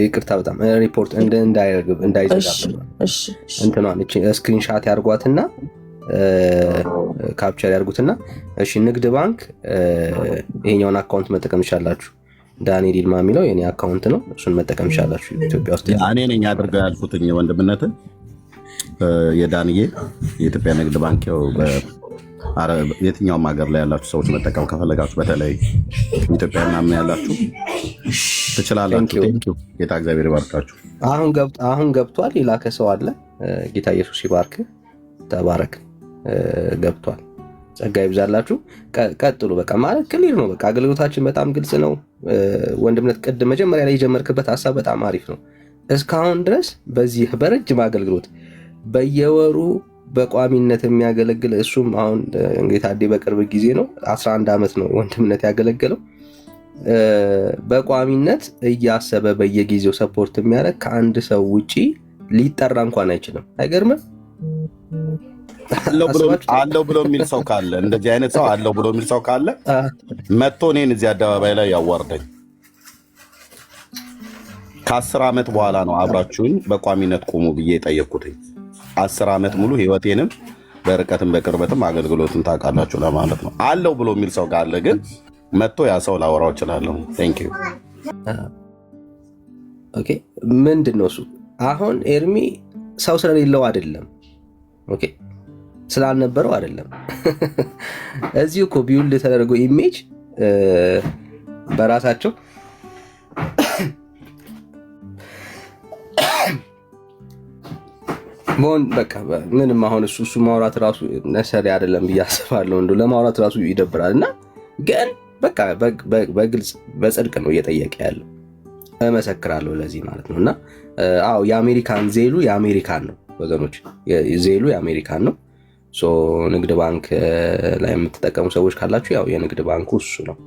ይቅርታ በጣም ሪፖርት እንዳይዘጋብ እንትኗን ስክሪንሻት ያርጓትና ካፕቸር ያርጉትና እሺ ንግድ ባንክ ይሄኛውን አካውንት መጠቀም ይችላላችሁ። ዳንኤል ይልማ የሚለው የኔ አካውንት ነው። እሱን መጠቀም ይችላላችሁ። ኢትዮጵያ ውስጥ
እኔ ነኝ አድርገው ያልኩትኝ ወንድምነትን የዳንኤ የኢትዮጵያ ንግድ ባንክ የትኛውም ሀገር ላይ ያላችሁ ሰዎች መጠቀም ከፈለጋችሁ በተለይ ኢትዮጵያ ምናምን ያላችሁ ትችላላችሁ። ጌታ እግዚአብሔር ይባርካችሁ።
አሁን ገብቷል። የላከ ሰው አለ። ጌታ ኢየሱስ ይባርክ። ተባረክ። ገብቷል። ጸጋ ይብዛላችሁ። ቀጥሉ። በቃ ማለት ክሊር ነው። በቃ አገልግሎታችን በጣም ግልጽ ነው። ወንድምነት ቅድም መጀመሪያ ላይ የጀመርክበት ሀሳብ በጣም አሪፍ ነው። እስካሁን ድረስ በዚህ በረጅም አገልግሎት በየወሩ በቋሚነት የሚያገለግል እሱም አሁን እንግዲህ ታዴ በቅርብ ጊዜ ነው 11 ዓመት ነው ወንድምነት ያገለገለው። በቋሚነት እያሰበ በየጊዜው ሰፖርት የሚያደርግ ከአንድ ሰው ውጪ ሊጠራ እንኳን አይችልም። አይገርምም?
አለው ብሎ የሚል ሰው ካለ እንደዚህ አይነት ሰው አለው ብሎ የሚል ሰው ካለ መጥቶ እኔን እዚህ አደባባይ ላይ ያዋርደኝ። ከ10 ዓመት በኋላ ነው አብራችሁኝ በቋሚነት ቁሙ ብዬ የጠየቅኩትኝ። 10 ዓመት ሙሉ ህይወቴንም በርቀትም በቅርበትም አገልግሎትን ታውቃላችሁ ለማለት ነው። አለው ብሎ የሚል ሰው ካለ ግን መጥቶ ያ ሰው ላወራው እችላለሁ። ቴንክ ዩ።
ኦኬ ምንድን ነው እሱ? አሁን ኤርሚ ሰው ስለሌለው አይደለም፣ ኦኬ ስላልነበረው አይደለም። እዚሁ እኮ ቢውልድ ተደርጎ ኢሜጅ በራሳቸው ሞን በቃ ምንም አሁን እሱ ማውራት ራሱ ነሰሪ አይደለም ብዬ አስባለሁ። እንደው ለማውራት ራሱ ይደብራል። እና ግን በቃ በግልጽ በጽድቅ ነው እየጠየቀ ያለው። እመሰክራለሁ ለዚህ ማለት ነው። እና አዎ የአሜሪካን ዜሉ የአሜሪካን ነው ወገኖች፣ ዜሉ የአሜሪካን ነው። ሶ ንግድ ባንክ ላይ የምትጠቀሙ ሰዎች ካላችሁ ያው የንግድ ባንኩ እሱ ነው።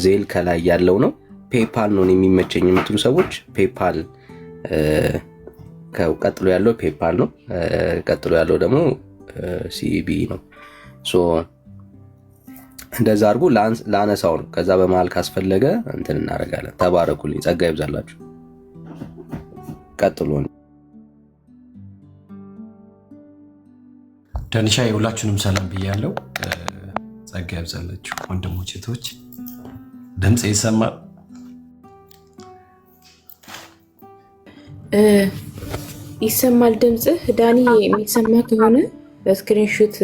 ዜል ከላይ ያለው ነው። ፔፓል ነው የሚመቸኝ የምትሉ ሰዎች ፔፓል ቀጥሎ ያለው ፔፓል ነው። ቀጥሎ ያለው ደግሞ ሲቢ ነው። ሶ እንደዛ አድርጉ። ላነሳው ነው። ከዛ በመሃል ካስፈለገ እንትን እናደርጋለን። ተባረኩልኝ፣ ጸጋ ይብዛላችሁ። ቀጥሎ
ደንሻ የሁላችሁንም ሰላም ብያለሁ። ጸጋ ይብዛላችሁ ወንድሞች እህቶች። ድምፅ ይሰማል?
ይሰማል ድምፅህ? ዳኒ የሚሰማ ከሆነ በስክሪንሹት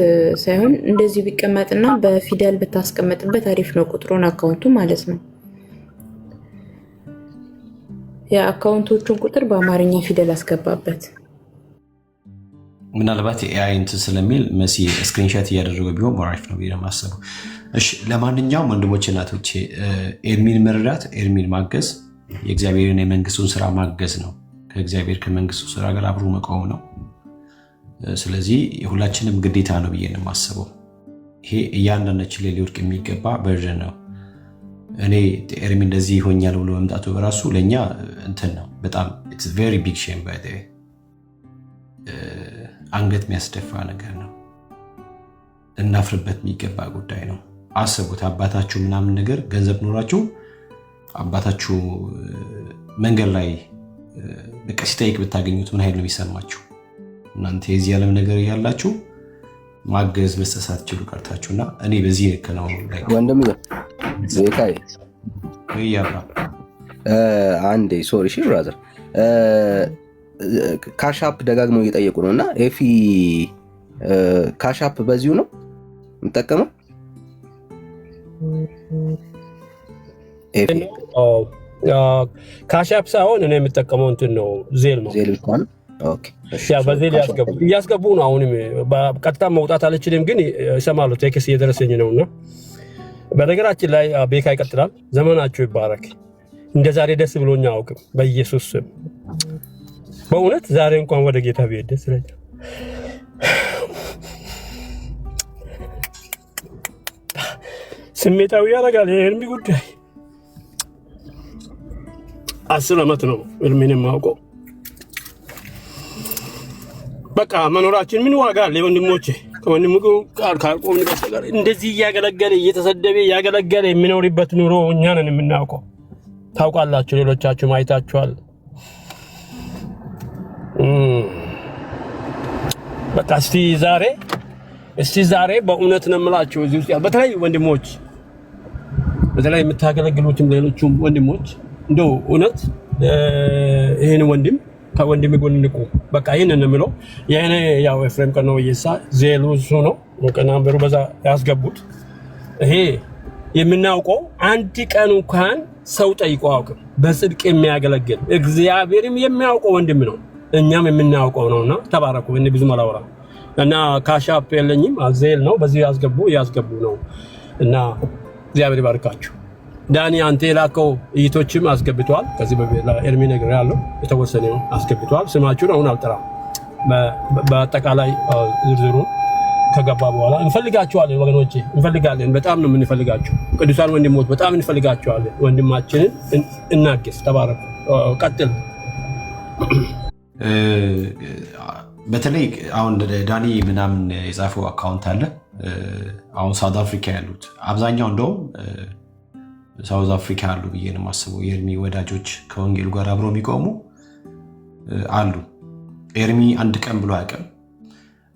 ሳይሆን እንደዚህ ቢቀመጥና በፊደል ብታስቀመጥበት አሪፍ ነው። ቁጥሩን አካውንቱ ማለት ነው። የአካውንቶቹን ቁጥር በአማርኛ ፊደል አስገባበት።
ምናልባት የኤአይ እንትን ስለሚል መሲ ስክሪንሾት እያደረገ ቢሆን አሪፍ ነው ብዬ ነው የማስበው። እሺ ለማንኛውም ወንድሞቼ እናቶቼ ኤርሚን መረዳት፣ ኤርሚን ማገዝ የእግዚአብሔርን የመንግስቱን ስራ ማገዝ ነው። ከእግዚአብሔር ከመንግስቱ ስራ ጋር አብሮ መቆም ነው። ስለዚህ የሁላችንም ግዴታ ነው ብዬ ነው የማስበው። ይሄ እያንዳንዳችን ላይ ሊወድቅ የሚገባ በርዥን ነው። እኔ ኤርሚ እንደዚህ ይሆኛል ብሎ መምጣቱ በራሱ ለእኛ እንትን ነው በጣም ኢትስ ቬሪ ቢግ ሼም ባይ ዘ ዌይ አንገት የሚያስደፋ ነገር ነው። እናፍርበት የሚገባ ጉዳይ ነው። አስቡት አባታችሁ ምናምን ነገር ገንዘብ ኖራችሁ አባታችሁ መንገድ ላይ በቃ ሲጠይቅ ብታገኙት ምን ኃይል ነው የሚሰማችሁ? እናንተ የዚህ ዓለም ነገር ያላችሁ ማገዝ መስጠት ችሉ ቀርታችሁና እኔ በዚህ ልክ ነው ላይ
ወንድም ዘይካይ
ወይ ያባ
አንዴ ሶሪ ሺ ብራዘር ካሻፕ ደጋግመው እየጠየቁ ነውና ኤፊ ካሻፕ በዚሁ ነው የምጠቀመው። ኤፊ
ካሻፕ ሳይሆን እኔ የምጠቀመው እንትን ነው ዜል ነው።
ዜል እንኳን ኦኬ
ያ በዜል ያስገቡ ነው። አሁንም በቀጥታ መውጣት አልችልም፣ ግን ይሰማሉ። ቴክስት እየደረሰኝ ነውና በነገራችን ላይ ቤካ ይቀጥላል። ዘመናችሁ ይባረክ። እንደ ዛሬ ደስ ብሎኛ አውቅም በኢየሱስ ስም። በእውነት ዛሬ እንኳን ወደ ጌታ ብሄድ ደስ ይለኛል። ስሜታዊ ያደርጋል የኤርሚ ጉዳይ። 10 ዓመት ነው ኤርሚን የማውቀው። በቃ መኖራችን ምን ዋጋ አለ ወንድሞቼ? ከወንድሙ ጋር ካልቆምን በስተቀር እንደዚህ እያገለገለ እየተሰደበ እያገለገለ የሚኖርበት ኑሮ እኛ ነን የምናውቀው። ታውቃላችሁ፣ ሌሎቻችሁ አይታችኋል። በቃ እስቲ ዛሬ በእውነት ነው የምላችሁ እዚህ ውስጥ በተለይ ወንድሞች፣ በተለይ የምታገለግሉትም ሌሎቹም ወንድሞች እንደው እውነት ይሄን ወንድም ከወንድም ጎን ንቁ። በቃ ይሄንን ነው የምለው። የኔ ያው ኤፍሬም ቀነው ወየሳ ዜሉ እሱ ነው ወቀናምበሩ በዛ ያስገቡት። ይሄ የምናውቀው አንድ ቀን እንኳን ሰው ጠይቆ አውቅም። በጽድቅ የሚያገለግል እግዚአብሔርም የሚያውቀው ወንድም ነው፣ እኛም የምናውቀው ነውና ተባረኩ። እኔ ብዙ ማላወራ እና ካሻፕ የለኝም፣ ዜል ነው በዚህ ያስገቡ ነው እና እግዚአብሔር ይባርካችሁ። ዳኒ አንተ የላከው እይቶችም አስገብቷል። ከዚህ በኤርሚ ነገር ያለው የተወሰነው አስገብቷል። ስማችሁን አሁን አልጠራም። በአጠቃላይ ዝርዝሩን ከገባ በኋላ እንፈልጋቸዋለን። ወገኖቼ እንፈልጋለን፣ በጣም ነው የምንፈልጋቸው። ቅዱሳን ወንድሞች በጣም እንፈልጋቸዋለን። ወንድማችንን እናግዝ። ተባረኩ። ቀጥል።
በተለይ አሁን ዳኒ ምናምን የጻፈው አካውንት አለ። አሁን ሳውዝ አፍሪካ ያሉት አብዛኛው እንደውም ሳውዝ አፍሪካ አሉ ብዬ ነው የማስበው። የኤርሚ ወዳጆች ከወንጌሉ ጋር አብረው የሚቆሙ አሉ። ኤርሚ አንድ ቀን ብሎ አያውቅም።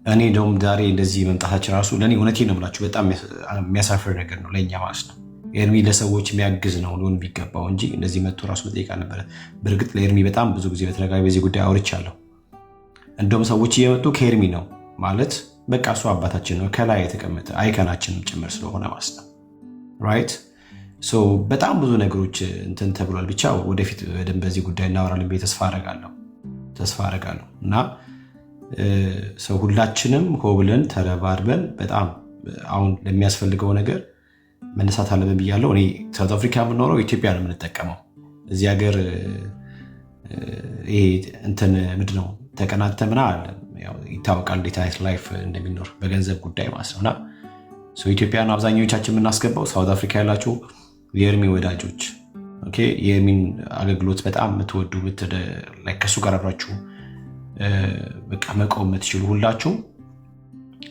እኔ እንደውም ዛሬ እንደዚህ መምጣታችን ራሱ ለእኔ እውነቴን ነው የምላችሁ በጣም የሚያሳፍር ነገር ነው ለእኛ ማለት ነው። ኤርሚ ለሰዎች የሚያግዝ ነው ሊሆን ቢገባው እንጂ እንደዚህ መጥቶ ራሱ መጠየቅ አልነበረ። በእርግጥ ለኤርሚ በጣም ብዙ ጊዜ በተደጋጋሚ በዚህ ጉዳይ አውርቻለሁ። እንደውም ሰዎች እየመጡ ከኤርሚ ነው ማለት በቃ እሱ አባታችን ነው ከላይ የተቀመጠ አይከናችንም ጭምር ስለሆነ ማለት ነው። ራይት ሶ በጣም ብዙ ነገሮች እንትን ተብሏል። ብቻ ወደፊት በደንብ በዚህ ጉዳይ እናወራለን ብዬ ተስፋ አደርጋለሁ እና ሰው ሁላችንም ሆብለን ተረባርበን በጣም አሁን ለሚያስፈልገው ነገር መነሳት አለብን ብያለሁ። እኔ ሳውዝ አፍሪካ የምኖረው ኢትዮጵያ ነው የምንጠቀመው። እዚህ ሀገር ይሄ እንትን ምንድን ነው ተቀናተ ምና አለ ይታወቃል እንዴት አይነት ላይፍ እንደሚኖር በገንዘብ ጉዳይ ማለት ነው። እና ኢትዮጵያን አብዛኞቻችን የምናስገባው ሳውዝ አፍሪካ ያላችሁ የኤርሚ ወዳጆች የኤርሚን አገልግሎት በጣም የምትወዱ ከሱ ጋር አብራችሁ በቃ መቆም የምትችሉ ሁላችሁም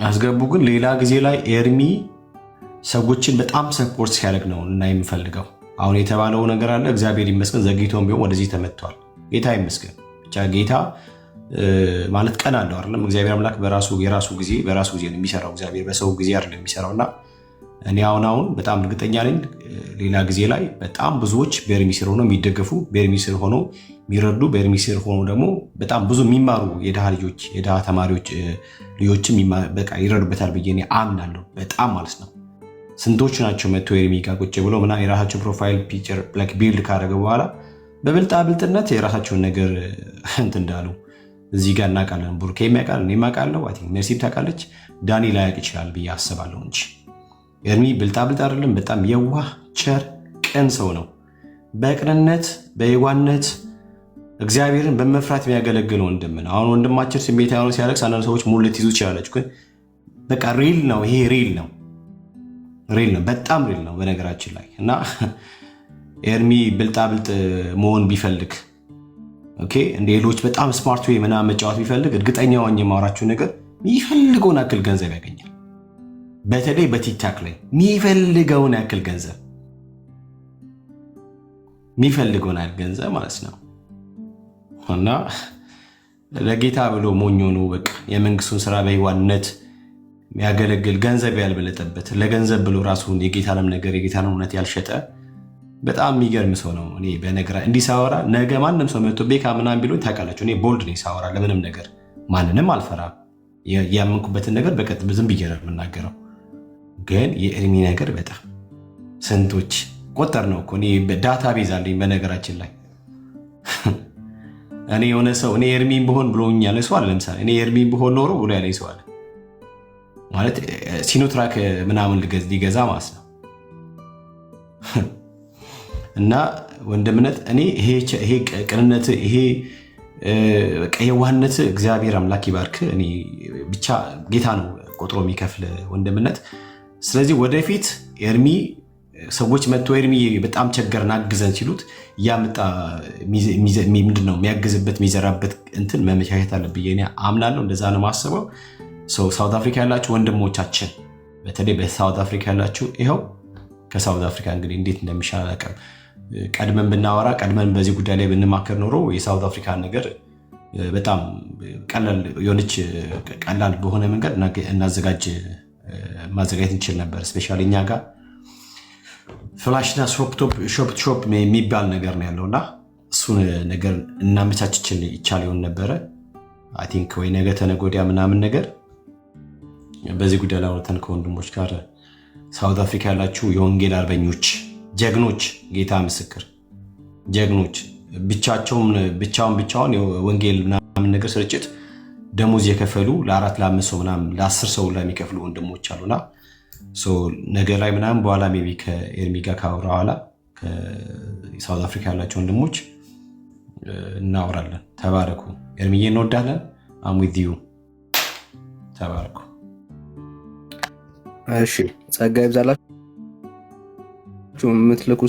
አስገቡ። ግን ሌላ ጊዜ ላይ ኤርሚ ሰዎችን በጣም ሰፖርት ሲያደርግ ነው እና የምፈልገው አሁን የተባለው ነገር አለ። እግዚአብሔር ይመስገን ዘግይቶም ቢሆን ወደዚህ ተመጥቷል። ጌታ ይመስገን። ብቻ ጌታ ማለት ቀን አለው አይደለም። እግዚአብሔር አምላክ የራሱ ጊዜ በራሱ ጊዜ ነው የሚሰራው። እግዚአብሔር በሰው ጊዜ አይደለም የሚሰራውና እኔ አሁን በጣም እርግጠኛ ነኝ ሌላ ጊዜ ላይ በጣም ብዙዎች በኤርሚ ስር ሆነው የሚደገፉ፣ በኤርሚ ስር ሆነው የሚረዱ፣ በኤርሚ ስር ሆነው ደግሞ በጣም ብዙ የሚማሩ የድሃ ልጆች የድሃ ተማሪዎች ልጆችም በቃ ይረዱበታል ብዬ እኔ አምናለሁ። በጣም ማለት ነው። ስንቶች ናቸው መጥቶ ኤርሚ ጋር ቁጭ ብለው ምናምን የራሳቸው ፕሮፋይል ፒክቸር ቢልድ ካደረገ በኋላ በብልጣብልጥነት የራሳቸውን ነገር እንትን እንዳሉ እዚህ ጋር እናውቃለን። ቡርኬ የሚያውቃል፣ እኔ የማውቃለሁ፣ ሜርሲም ታውቃለች፣ ዳኒ ላያውቅ ይችላል ብዬ አስባለሁ እንጂ ኤርሚ ብልጣብልጥ አይደለም። በጣም የዋህ ቸር ቅን ሰው ነው። በቅንነት በየዋህነት እግዚአብሔርን በመፍራት የሚያገለግል ወንድም ነው። አሁን ወንድማችን ስሜታዊ ሆኖ ሲያለቅስ አንዳንድ ሰዎች ሙሉ ልትይዙ ይችላላችሁ፣ ግን በቃ ሪል ነው። ይሄ ሪል ነው፣ በጣም ሪል ነው በነገራችን ላይ እና ኤርሚ ብልጣብልጥ መሆን ቢፈልግ እንደ ሌሎች በጣም ስማርት ወይ ምናምን መጫወት ቢፈልግ እርግጠኛ ሆኜ የማወራችሁ ነገር የሚፈልገውን ያክል ገንዘብ ያገኛል። በተለይ በቲክታክ ላይ የሚፈልገውን ያክል ገንዘብ ማለት ነው እና ለጌታ ብሎ ሞኞ ነው በቃ የመንግስቱን ስራ በህዋነት የሚያገለግል ገንዘብ ያልበለጠበት ለገንዘብ ብሎ ራሱን የጌታንም ነገር የጌታንም እውነት ያልሸጠ በጣም የሚገርም ሰው ነው። እኔ በነገራ እንዲህ ሳወራ ነገ ማንም ሰው መጥቶ ቤካ ምናምን ቢሉኝ ታውቃላችሁ፣ እኔ ቦልድ ነኝ ሳወራ፣ ለምንም ነገር ማንንም አልፈራም። ያመንኩበትን ነገር በቀጥ ዝም ብዬ ነው የምናገረው። ግን የኤርሚ ነገር በጣም ስንቶች ቆጠር ነው እኮ እኔ ዳታ ቤዝ አለኝ በነገራችን ላይ እኔ የሆነ ሰው እኔ ኤርሚን ብሆን ብሎኛል ሰው አለ። ለምሳሌ እኔ ኤርሚን ብሆን ኖሮ ብሎ ያለኝ ሰው አለ ማለት ሲኖትራክ ምናምን ሊገዛ ማለት ነው። እና ወንድምነት እኔ ይሄ ቅንነት ይሄ የዋህነት እግዚአብሔር አምላክ ይባርክ። እኔ ብቻ ጌታ ነው ቆጥሮ የሚከፍል ወንድምነት። ስለዚህ ወደፊት ኤርሚ ሰዎች መጥቶ ኤርሚ በጣም ቸገረን አግዘን ሲሉት እያመጣ ምንድነው የሚያግዝበት የሚዘራበት እንትን መመቻቸት አለብኝ እኔ አምናለሁ። እንደዛ ነው የማስበው። ሳውት አፍሪካ ያላችሁ ወንድሞቻችን በተለይ በሳውት አፍሪካ ያላችሁ ይኸው ከሳውት አፍሪካ እንግዲህ እንዴት እንደሚሻል አላውቅም። ቀድመን ብናወራ ቀድመን በዚህ ጉዳይ ላይ ብንማከር ኖሮ የሳውት አፍሪካን ነገር በጣም ቀላል በሆነ መንገድ ማዘጋጀት እንችል ነበር። ስፔሻሊ እኛ ጋር ፍላሽና ሾፕ የሚባል ነገር ነው ያለውና እሱን ነገር እናመቻችችን ይቻል ይሆን ነበረ። አይ ቲንክ ወይ ነገ ተነገ ወዲያ ምናምን ነገር በዚህ ጉዳይ ላይ አውርተን ከወንድሞች ጋር ሳውት አፍሪካ ያላችሁ የወንጌል አርበኞች ጀግኖች፣ ጌታ ምስክር ጀግኖች ብቻውን የወንጌል ምናምን ነገር ስርጭት ደሞዝ የከፈሉ ለ4 ለ5 ሰው ምናምን ለ10 ሰው ላይ የሚከፍሉ ወንድሞች አሉና ነገ ላይ ምናምን በኋላ ሜቢ ከኤርሚ ጋር ካወራ በኋላ ከሳውት አፍሪካ ያላቸው ወንድሞች እናወራለን። ተባረኩ። ኤርሚዬ እንወዳለን። አም ዊዝ ዩ። ተባርኩ።
እሺ ጸጋ ይብዛላችሁ የምትልኩ